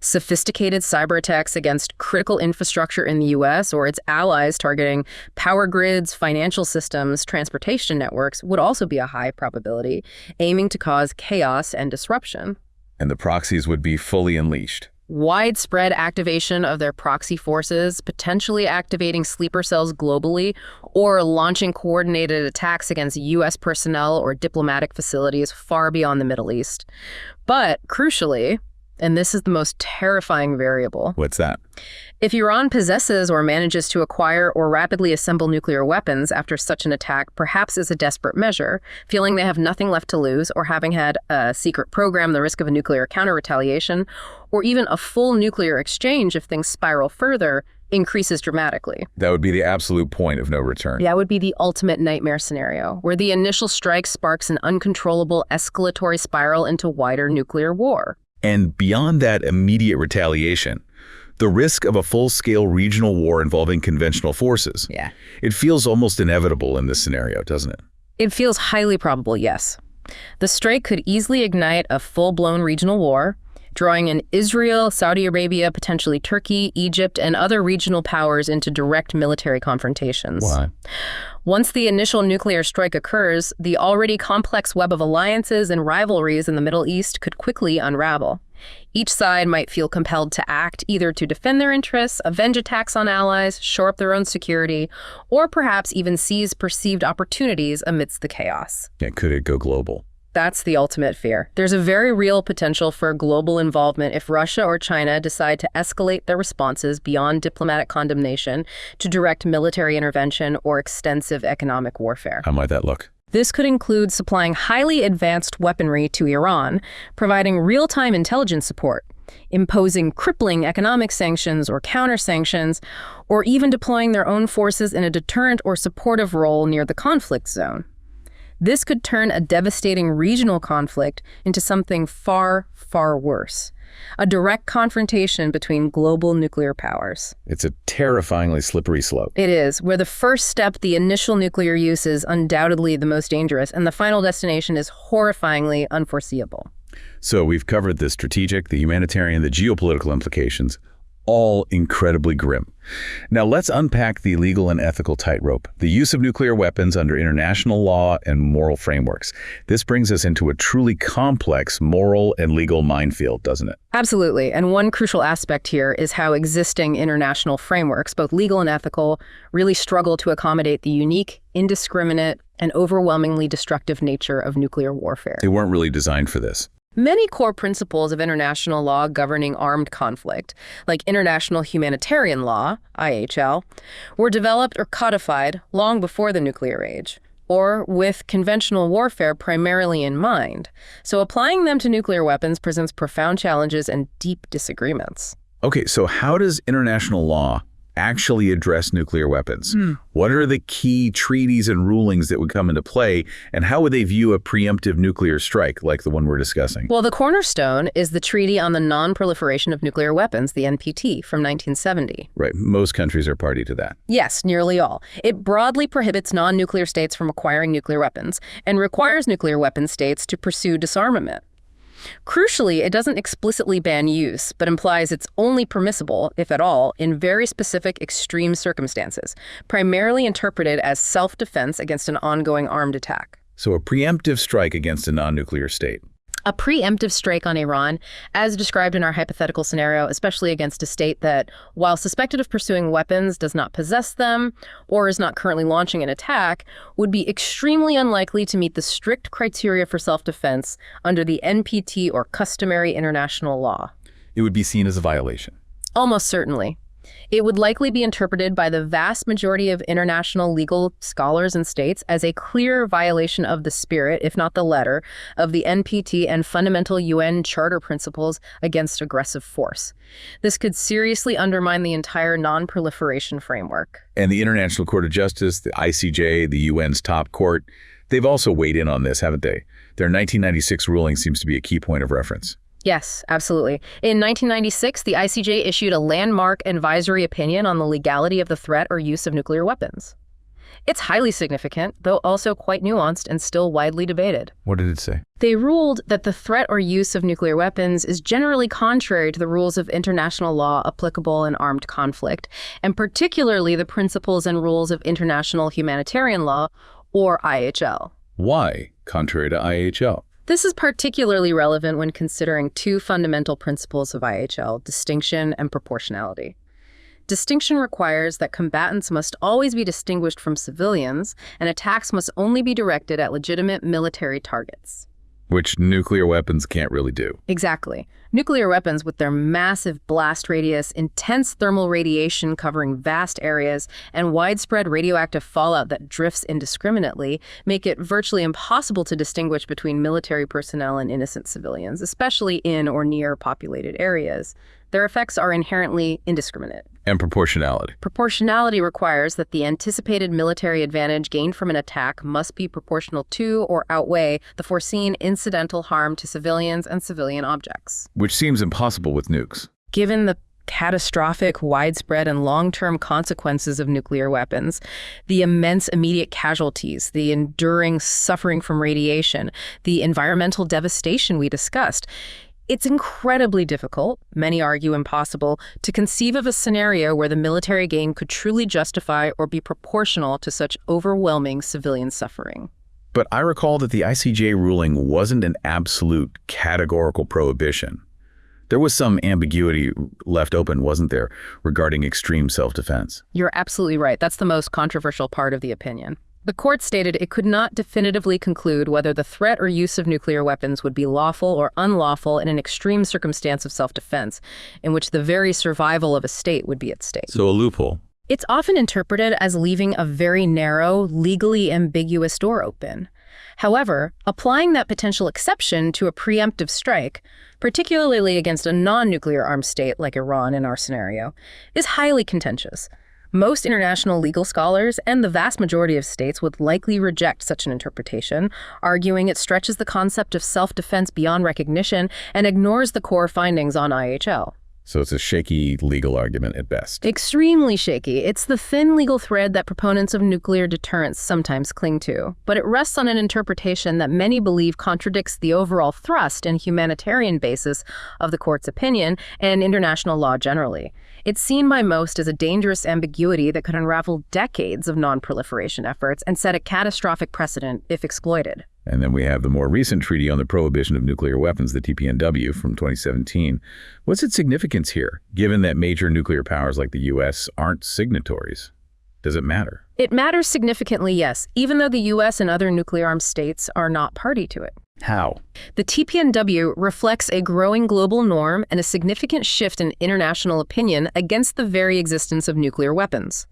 Sophisticated cyber attacks against critical infrastructure in the U.S. or its allies targeting power grids, financial systems, transportation networks would also be a high probability, aiming to cause chaos and disruption. And the proxies would be fully unleashed. Widespread activation of their proxy forces, potentially activating sleeper cells globally, or launching coordinated attacks against U.S. personnel or diplomatic facilities far beyond the Middle East. But crucially, and this is the most terrifying variable. What's that? If Iran possesses or manages to acquire or rapidly assemble nuclear weapons after such an attack, perhaps as a desperate measure, feeling they have nothing left to lose, or having had a secret program, the risk of a nuclear counter-retaliation, or even a full nuclear exchange if things spiral further, increases dramatically. That would be the absolute point of no return. That would be the ultimate nightmare scenario, where the initial strike sparks an uncontrollable escalatory spiral into wider nuclear war. And beyond that immediate retaliation, the risk of a full-scale regional war involving conventional forces. Yeah. It feels almost inevitable in this scenario, doesn't it? It feels highly probable, yes. The strike could easily ignite a full-blown regional war, drawing in Israel, Saudi Arabia, potentially Turkey, Egypt, and other regional powers into direct military confrontations. Why? Once the initial nuclear strike occurs, the already complex web of alliances and rivalries in the Middle East could quickly unravel. Each side might feel compelled to act, either to defend their interests, avenge attacks on allies, shore up their own security, or perhaps even seize perceived opportunities amidst the chaos. Yeah, could it go global? That's the ultimate fear. There's a very real potential for global involvement if Russia or China decide to escalate their responses beyond diplomatic condemnation to direct military intervention or extensive economic warfare. How might that look? This could include supplying highly advanced weaponry to Iran, providing real-time intelligence support, imposing crippling economic sanctions or counter-sanctions, or even deploying their own forces in a deterrent or supportive role near the conflict zone. This could turn a devastating regional conflict into something far, far worse. A direct confrontation between global nuclear powers. It's a terrifyingly slippery slope. It is, where the first step, the initial nuclear use, is undoubtedly the most dangerous, and the final destination is horrifyingly unforeseeable. So we've covered the strategic, the humanitarian, the geopolitical implications, all incredibly grim. Now let's unpack the legal and ethical tightrope, the use of nuclear weapons under international law and moral frameworks. This brings us into a truly complex moral and legal minefield, doesn't it? Absolutely. And one crucial aspect here is how existing international frameworks, both legal and ethical, really struggle to accommodate the unique, indiscriminate, and overwhelmingly destructive nature of nuclear warfare. They weren't really designed for this. Many core principles of international law governing armed conflict, like international humanitarian law, IHL, were developed or codified long before the nuclear age, or with conventional warfare primarily in mind. So applying them to nuclear weapons presents profound challenges and deep disagreements. Okay, so how does international law actually address nuclear weapons? What are the key treaties and rulings that would come into play, and how would they view a preemptive nuclear strike like the one we're discussing? Well, the cornerstone is the Treaty on the Non-Proliferation of Nuclear Weapons, the NPT, from 1970. Right, most countries are party to that. Yes, nearly all. It broadly prohibits non-nuclear states from acquiring nuclear weapons and requires nuclear weapon states to pursue disarmament. Crucially, it doesn't explicitly ban use, but implies it's only permissible, if at all, in very specific extreme circumstances, primarily interpreted as self-defense against an ongoing armed attack. So a preemptive strike against a non-nuclear state. A preemptive strike on Iran, as described in our hypothetical scenario, especially against a state that, while suspected of pursuing weapons, does not possess them, or is not currently launching an attack, would be extremely unlikely to meet the strict criteria for self-defense under the NPT or customary international law. It would be seen as a violation. Almost certainly. It would likely be interpreted by the vast majority of international legal scholars and states as a clear violation of the spirit, if not the letter, of the NPT and fundamental UN Charter principles against aggressive force. This could seriously undermine the entire non-proliferation framework. And the International Court of Justice, the ICJ, the UN's top court, they've also weighed in on this, haven't they? Their 1996 ruling seems to be a key point of reference. Yes, absolutely. In 1996, the ICJ issued a landmark advisory opinion on the legality of the threat or use of nuclear weapons. It's highly significant, though also quite nuanced and still widely debated. What did it say? They ruled that the threat or use of nuclear weapons is generally contrary to the rules of international law applicable in armed conflict, and particularly the principles and rules of international humanitarian law, or IHL. Why contrary to IHL? This is particularly relevant when considering two fundamental principles of IHL, distinction and proportionality. Distinction requires that combatants must always be distinguished from civilians, and attacks must only be directed at legitimate military targets. Which nuclear weapons can't really do. Exactly. Nuclear weapons, with their massive blast radius, intense thermal radiation covering vast areas, and widespread radioactive fallout that drifts indiscriminately, make it virtually impossible to distinguish between military personnel and innocent civilians, especially in or near populated areas. Their effects are inherently indiscriminate. And proportionality. Proportionality requires that the anticipated military advantage gained from an attack must be proportional to or outweigh the foreseen incidental harm to civilians and civilian objects. Which seems impossible with nukes. Given the catastrophic, widespread, and long-term consequences of nuclear weapons, the immense immediate casualties, the enduring suffering from radiation, the environmental devastation we discussed, it's incredibly difficult, many argue impossible, to conceive of a scenario where the military gain could truly justify or be proportional to such overwhelming civilian suffering. But I recall that the ICJ ruling wasn't an absolute categorical prohibition. There was some ambiguity left open, wasn't there, regarding extreme self-defense? You're absolutely right. That's the most controversial part of the opinion. The court stated it could not definitively conclude whether the threat or use of nuclear weapons would be lawful or unlawful in an extreme circumstance of self-defense, in which the very survival of a state would be at stake. So a loophole. It's often interpreted as leaving a very narrow, legally ambiguous door open. However, applying that potential exception to a preemptive strike, particularly against a non-nuclear armed state like Iran in our scenario, is highly contentious. Most international legal scholars and the vast majority of states would likely reject such an interpretation, arguing it stretches the concept of self-defense beyond recognition and ignores the core findings on IHL. So it's a shaky legal argument at best. Extremely shaky. It's the thin legal thread that proponents of nuclear deterrence sometimes cling to, but it rests on an interpretation that many believe contradicts the overall thrust and humanitarian basis of the court's opinion and international law generally. It's seen by most as a dangerous ambiguity that could unravel decades of non-proliferation efforts and set a catastrophic precedent if exploited. And then we have the more recent Treaty on the Prohibition of Nuclear Weapons, the TPNW, from 2017. What's its significance here, given that major nuclear powers like the U.S. aren't signatories? Does it matter? It matters significantly, yes, even though the U.S. and other nuclear-armed states are not party to it. How? The TPNW reflects a growing global norm and a significant shift in international opinion against the very existence of nuclear weapons.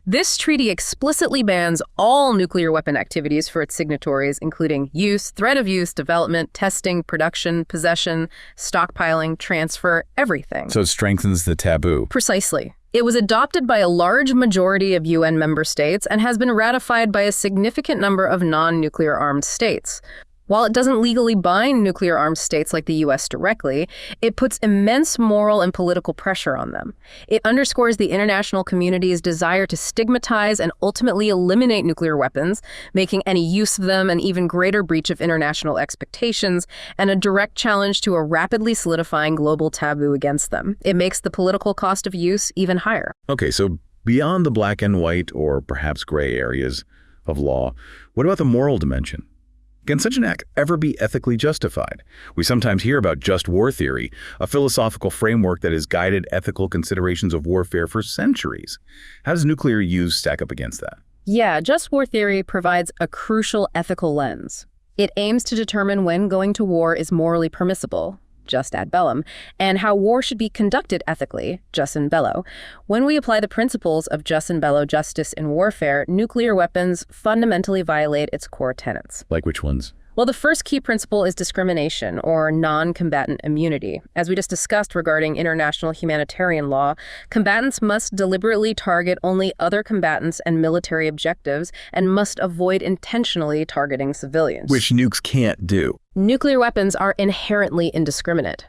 This treaty explicitly bans all nuclear weapon activities for its signatories, including use, threat of use, development, testing, production, possession, stockpiling, transfer, everything. So it strengthens the taboo. Precisely. It was adopted by a large majority of UN member states and has been ratified by a significant number of non-nuclear armed states. While it doesn't legally bind nuclear-armed states like the U.S. directly, it puts immense moral and political pressure on them. It underscores the international community's desire to stigmatize and ultimately eliminate nuclear weapons, making any use of them an even greater breach of international expectations and a direct challenge to a rapidly solidifying global taboo against them. It makes the political cost of use even higher. Okay, so beyond the black and white or perhaps gray areas of law, what about the moral dimension? Can such an act ever be ethically justified? We sometimes hear about just war theory, a philosophical framework that has guided ethical considerations of warfare for centuries. How does nuclear use stack up against that? Yeah, just war theory provides a crucial ethical lens. It aims to determine when going to war is morally permissible, just ad bellum, and how war should be conducted ethically, jus in bello. When we apply the principles of jus in bello justice in warfare, nuclear weapons fundamentally violate its core tenets. Like which ones? Well, the first key principle is discrimination, or non-combatant immunity. As we just discussed regarding international humanitarian law, combatants must deliberately target only other combatants and military objectives and must avoid intentionally targeting civilians. Which nukes can't do. Nuclear weapons are inherently indiscriminate.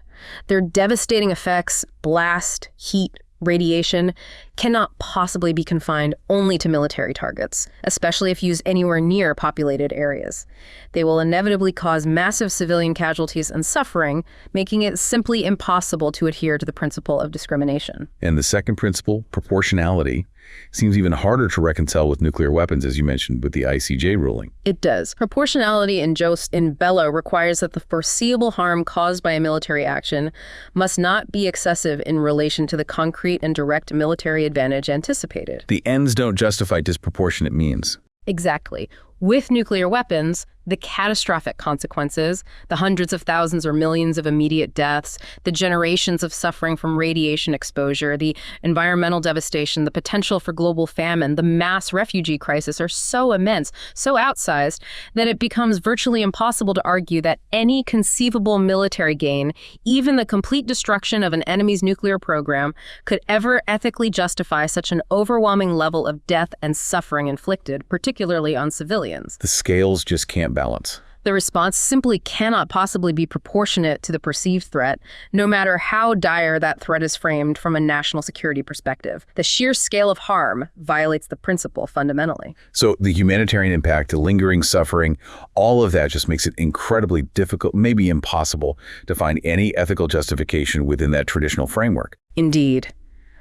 Their devastating effects, blast, heat, radiation, cannot possibly be confined only to military targets, especially if used anywhere near populated areas. They will inevitably cause massive civilian casualties and suffering, making it simply impossible to adhere to the principle of discrimination. And the second principle, proportionality, seems even harder to reconcile with nuclear weapons, as you mentioned, with the ICJ ruling. It does. Proportionality in jus in bello requires that the foreseeable harm caused by a military action must not be excessive in relation to the concrete and direct military advantage anticipated. The ends don't justify disproportionate means. Exactly. With nuclear weapons, the catastrophic consequences, the hundreds of thousands or millions of immediate deaths, the generations of suffering from radiation exposure, the environmental devastation, the potential for global famine, the mass refugee crisis are so immense, so outsized, that it becomes virtually impossible to argue that any conceivable military gain, even the complete destruction of an enemy's nuclear program, could ever ethically justify such an overwhelming level of death and suffering inflicted, particularly on civilians. The scales just can't balance. The response simply cannot possibly be proportionate to the perceived threat, no matter how dire that threat is framed from a national security perspective. The sheer scale of harm violates the principle fundamentally. So the humanitarian impact, the lingering suffering, all of that just makes it incredibly difficult, maybe impossible, to find any ethical justification within that traditional framework. Indeed.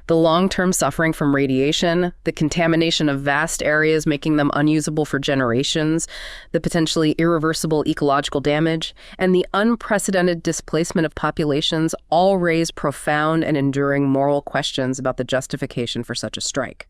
The long-term suffering from radiation, the contamination of vast areas making them unusable for generations, the potentially irreversible ecological damage, and the unprecedented displacement of populations all raise profound and enduring moral questions about the justification for such a strike.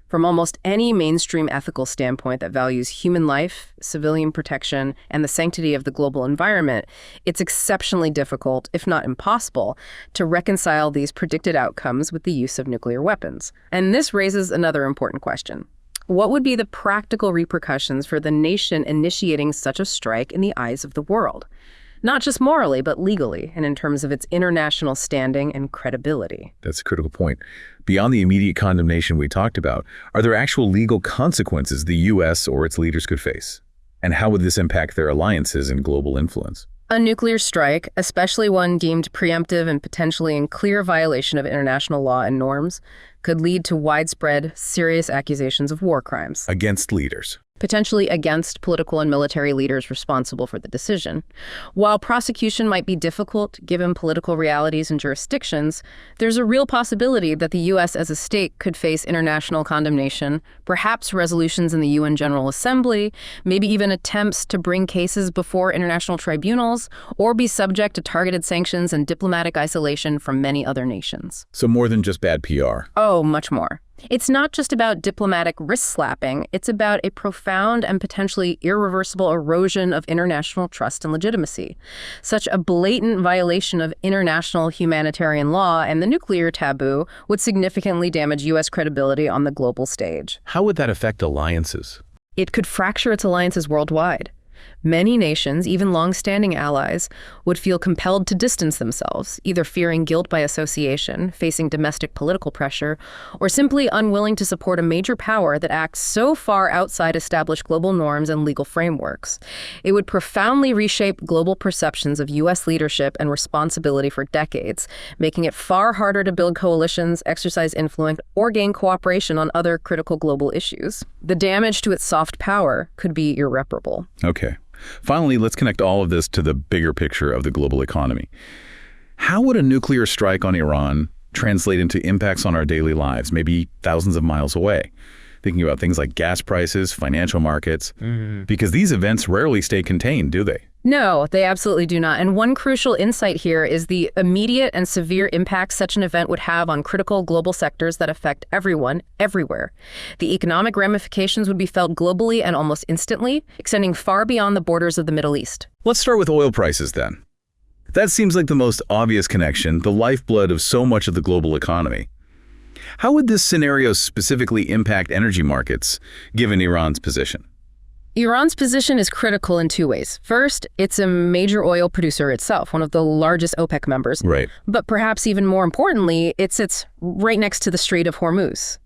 From almost any mainstream ethical standpoint that values human life, civilian protection, and the sanctity of the global environment, it's exceptionally difficult, if not impossible, to reconcile these predicted outcomes with the use of nuclear weapons. And this raises another important question. What would be the practical repercussions for the nation initiating such a strike in the eyes of the world? Not just morally, but legally, and in terms of its international standing and credibility. That's a critical point. Beyond the immediate condemnation we talked about, are there actual legal consequences the U.S. or its leaders could face? And how would this impact their alliances and global influence? A nuclear strike, especially one deemed preemptive and potentially in clear violation of international law and norms, could lead to widespread, serious accusations of war crimes. Against leaders. Potentially against political and military leaders responsible for the decision. While prosecution might be difficult given political realities and jurisdictions, there's a real possibility that the U.S. as a state could face international condemnation, perhaps resolutions in the UN General Assembly, maybe even attempts to bring cases before international tribunals, or be subject to targeted sanctions and diplomatic isolation from many other nations. So more than just bad PR. Oh, much more. It's not just about diplomatic wrist-slapping. It's about a profound and potentially irreversible erosion of international trust and legitimacy. Such a blatant violation of international humanitarian law and the nuclear taboo would significantly damage U.S. credibility on the global stage. How would that affect alliances? It could fracture its alliances worldwide. Many nations, even long-standing allies, would feel compelled to distance themselves, either fearing guilt by association, facing domestic political pressure, or simply unwilling to support a major power that acts so far outside established global norms and legal frameworks. It would profoundly reshape global perceptions of U.S. leadership and responsibility for decades, making it far harder to build coalitions, exercise influence, or gain cooperation on other critical global issues. The damage to its soft power could be irreparable. Okay. Finally, let's connect all of this to the bigger picture of the global economy. How would a nuclear strike on Iran translate into impacts on our daily lives, maybe thousands of miles away? Thinking about things like gas prices, financial markets, because these events rarely stay contained, do they? No, they absolutely do not. And one crucial insight here is the immediate and severe impact such an event would have on critical global sectors that affect everyone, everywhere. The economic ramifications would be felt globally and almost instantly, extending far beyond the borders of the Middle East. Let's start with oil prices then. That seems like the most obvious connection, the lifeblood of so much of the global economy. How would this scenario specifically impact energy markets, given Iran's position? Iran's position is critical in two ways. First, it's a major oil producer itself, one of the largest OPEC members. Right. But perhaps even more importantly, it sits right next to the Strait of Hormuz.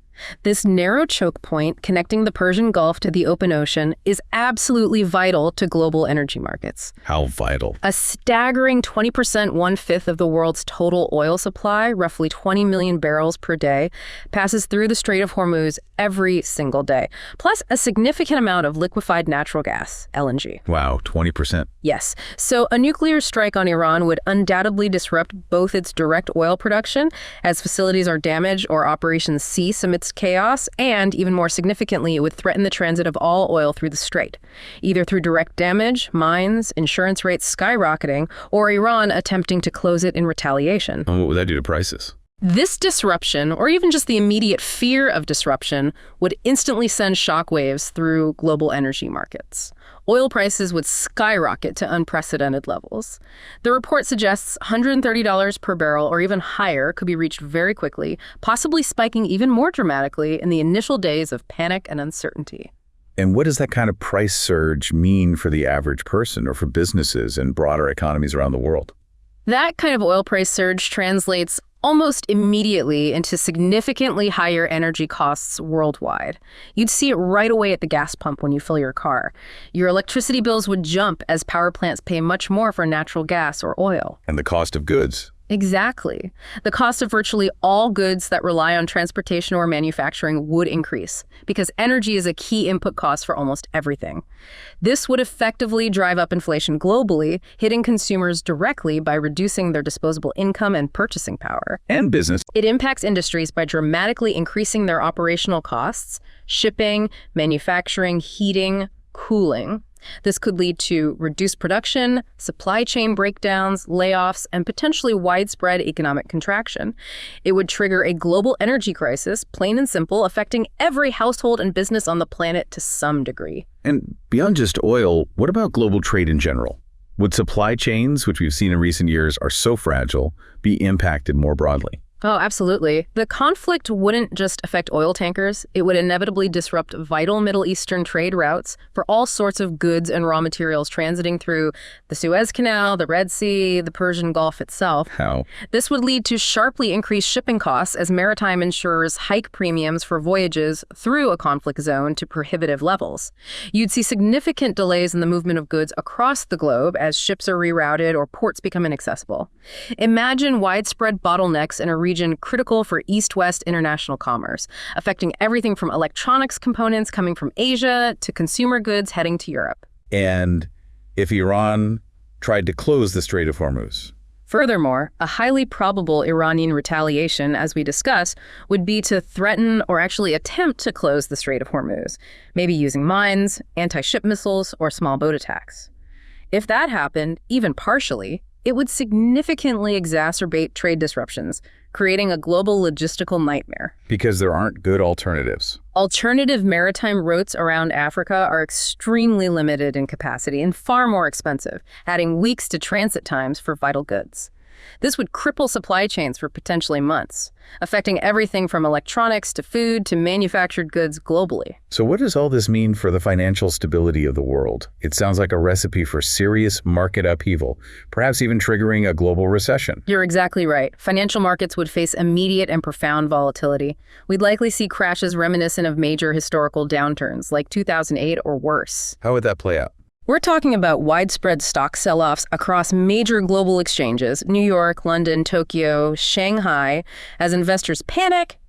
This narrow choke point connecting the Persian Gulf to the open ocean is absolutely vital to global energy markets. How vital? A staggering 20%, one-fifth of the world's total oil supply, roughly 20 million barrels per day, passes through the Strait of Hormuz every single day, plus a significant amount of liquefied natural gas, LNG. Wow, 20%. Yes. So a nuclear strike on Iran would undoubtedly disrupt both its direct oil production, as facilities are damaged or operations cease amidst chaos, and even more significantly, it would threaten the transit of all oil through the strait, either through direct damage, mines, insurance rates skyrocketing, or Iran attempting to close it in retaliation. And what would that do to prices? This disruption, or even just the immediate fear of disruption, would instantly send shockwaves through global energy markets. Oil prices would skyrocket to unprecedented levels. The report suggests $130 per barrel or even higher could be reached very quickly, possibly spiking even more dramatically in the initial days of panic and uncertainty. And what does that kind of price surge mean for the average person or for businesses and broader economies around the world? That kind of oil price surge translates almost immediately into significantly higher energy costs worldwide. You'd see it right away at the gas pump when you fill your car. Your electricity bills would jump as power plants pay much more for natural gas or oil. And the cost of goods. Exactly. The cost of virtually all goods that rely on transportation or manufacturing would increase, because energy is a key input cost for almost everything. This would effectively drive up inflation globally, hitting consumers directly by reducing their disposable income and purchasing power. And business. It impacts industries by dramatically increasing their operational costs, shipping, manufacturing, heating, cooling. This could lead to reduced production, supply chain breakdowns, layoffs, and potentially widespread economic contraction. It would trigger a global energy crisis, plain and simple, affecting every household and business on the planet to some degree. And beyond just oil, what about global trade in general? Would supply chains, which we've seen in recent years are so fragile, be impacted more broadly? Oh, absolutely. The conflict wouldn't just affect oil tankers. It would inevitably disrupt vital Middle Eastern trade routes for all sorts of goods and raw materials transiting through the Suez Canal, the Red Sea, the Persian Gulf itself. How? This would lead to sharply increased shipping costs as maritime insurers hike premiums for voyages through a conflict zone to prohibitive levels. You'd see significant delays in the movement of goods across the globe as ships are rerouted or ports become inaccessible. Imagine widespread bottlenecks in a region critical for east-west international commerce, affecting everything from electronics components coming from Asia to consumer goods heading to Europe. And if Iran tried to close the Strait of Hormuz? Furthermore, a highly probable Iranian retaliation, as we discussed, would be to threaten or actually attempt to close the Strait of Hormuz, maybe using mines, anti-ship missiles, or small boat attacks. If that happened, even partially, It would significantly exacerbate trade disruptions, creating a global logistical nightmare. Because there aren't good alternatives. Alternative maritime routes around Africa are extremely limited in capacity and far more expensive, adding weeks to transit times for vital goods. This would cripple supply chains for potentially months, affecting everything from electronics to food to manufactured goods globally. So what does all this mean for the financial stability of the world? It sounds like a recipe for serious market upheaval, perhaps even triggering a global recession. You're exactly right. Financial markets would face immediate and profound volatility. We'd likely see crashes reminiscent of major historical downturns, like 2008 or worse. How would that play out? We're talking about widespread stock sell-offs across major global exchanges, New York, London, Tokyo, Shanghai, as investors panic,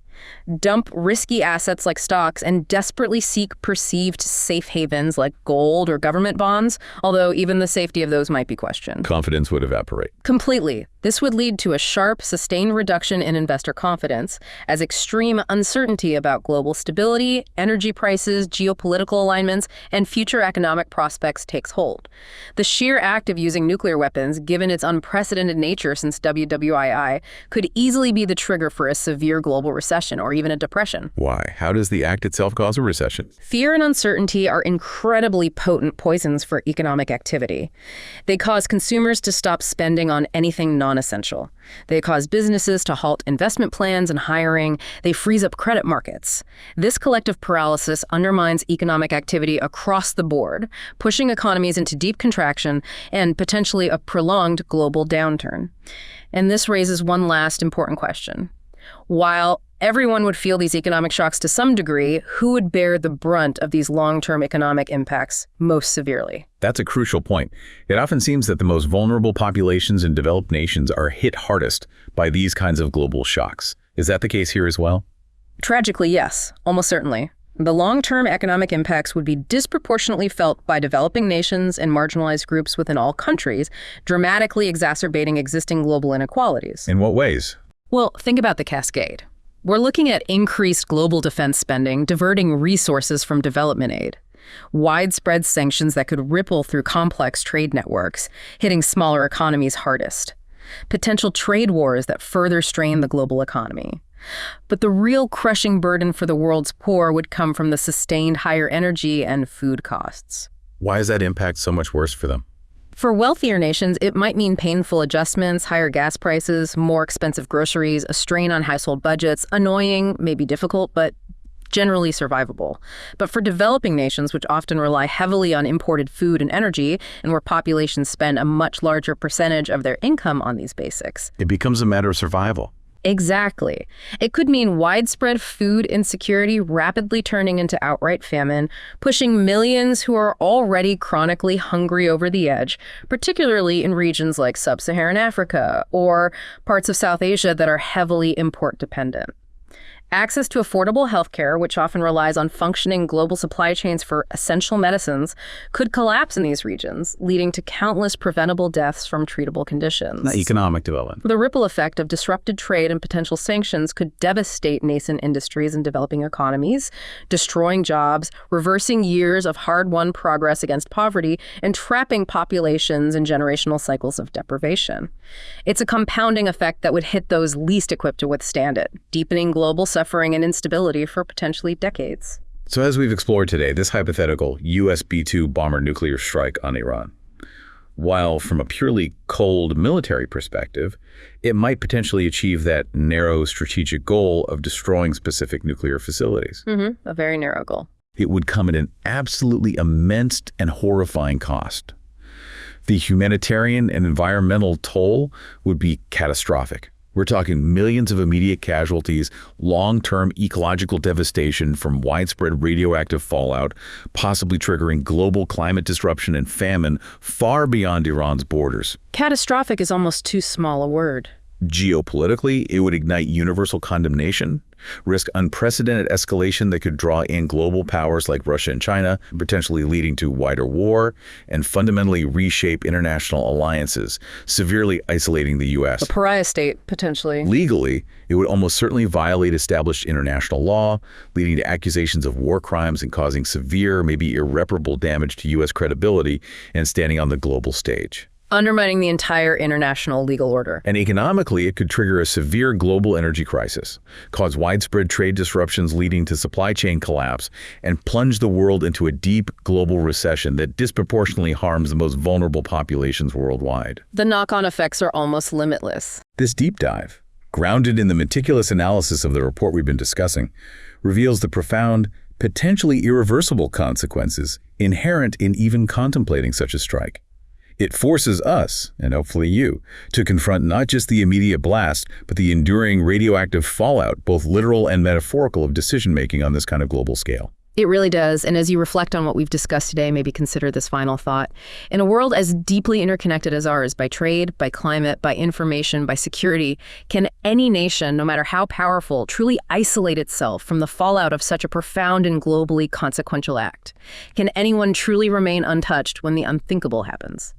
dump risky assets like stocks, and desperately seek perceived safe havens like gold or government bonds, although even the safety of those might be questioned. Confidence would evaporate. Completely. This would lead to a sharp, sustained reduction in investor confidence as extreme uncertainty about global stability, energy prices, geopolitical alignments, and future economic prospects takes hold. The sheer act of using nuclear weapons, given its unprecedented nature since WWII, could easily be the trigger for a severe global recession or even a depression. Why? How does the act itself cause a recession? Fear and uncertainty are incredibly potent poisons for economic activity. They cause consumers to stop spending on anything non-essential. They cause businesses to halt investment plans and hiring. They freeze up credit markets. This collective paralysis undermines economic activity across the board, pushing economies into deep contraction and potentially a prolonged global downturn. And this raises one last important question. While everyone would feel these economic shocks to some degree, who would bear the brunt of these long-term economic impacts most severely? That's a crucial point. It often seems that the most vulnerable populations in developed nations are hit hardest by these kinds of global shocks. Is that the case here as well? Tragically, yes, almost certainly. The long-term economic impacts would be disproportionately felt by developing nations and marginalized groups within all countries, dramatically exacerbating existing global inequalities. In what ways? Well, think about the cascade. We're looking at increased global defense spending, diverting resources from development aid. Widespread sanctions that could ripple through complex trade networks, hitting smaller economies hardest. Potential trade wars that further strain the global economy. But the real crushing burden for the world's poor would come from the sustained higher energy and food costs. Why is that impact so much worse for them? For wealthier nations, it might mean painful adjustments, higher gas prices, more expensive groceries, a strain on household budgets, annoying, maybe difficult, but generally survivable. But for developing nations, which often rely heavily on imported food and energy, and where populations spend a much larger percentage of their income on these basics, It becomes a matter of survival. Exactly. It could mean widespread food insecurity rapidly turning into outright famine, pushing millions who are already chronically hungry over the edge, particularly in regions like sub-Saharan Africa or parts of South Asia that are heavily import-dependent. Access to affordable healthcare, which often relies on functioning global supply chains for essential medicines, could collapse in these regions, leading to countless preventable deaths from treatable conditions. Not economic development. The ripple effect of disrupted trade and potential sanctions could devastate nascent industries and developing economies, destroying jobs, reversing years of hard-won progress against poverty, and trapping populations in generational cycles of deprivation. It's a compounding effect that would hit those least equipped to withstand it, deepening global suffering and instability for potentially decades. So as we've explored today, this hypothetical US B-2 bomber nuclear strike on Iran, while from a purely cold military perspective, it might potentially achieve that narrow strategic goal of destroying specific nuclear facilities. A very narrow goal. It would come at an absolutely immense and horrifying cost. The humanitarian and environmental toll would be catastrophic. We're talking millions of immediate casualties, long-term ecological devastation from widespread radioactive fallout, possibly triggering global climate disruption and famine far beyond Iran's borders. Catastrophic is almost too small a word. Geopolitically, it would ignite universal condemnation, risk unprecedented escalation that could draw in global powers like Russia and China, potentially leading to wider war, and fundamentally reshape international alliances, severely isolating the U.S. A pariah state, potentially. Legally, it would almost certainly violate established international law, leading to accusations of war crimes and causing severe, maybe irreparable damage to U.S. credibility and standing on the global stage. undermining the entire international legal order. And economically, it could trigger a severe global energy crisis, cause widespread trade disruptions leading to supply chain collapse, and plunge the world into a deep global recession that disproportionately harms the most vulnerable populations worldwide. The knock-on effects are almost limitless. This deep dive, grounded in the meticulous analysis of the report we've been discussing, reveals the profound, potentially irreversible consequences inherent in even contemplating such a strike. It forces us, and hopefully you, to confront not just the immediate blast, but the enduring radioactive fallout, both literal and metaphorical, of decision-making on this kind of global scale. It really does. And as you reflect on what we've discussed today, maybe consider this final thought. In a world as deeply interconnected as ours, by trade, by climate, by information, by security, can any nation, no matter how powerful, truly isolate itself from the fallout of such a profound and globally consequential act? Can anyone truly remain untouched when the unthinkable happens?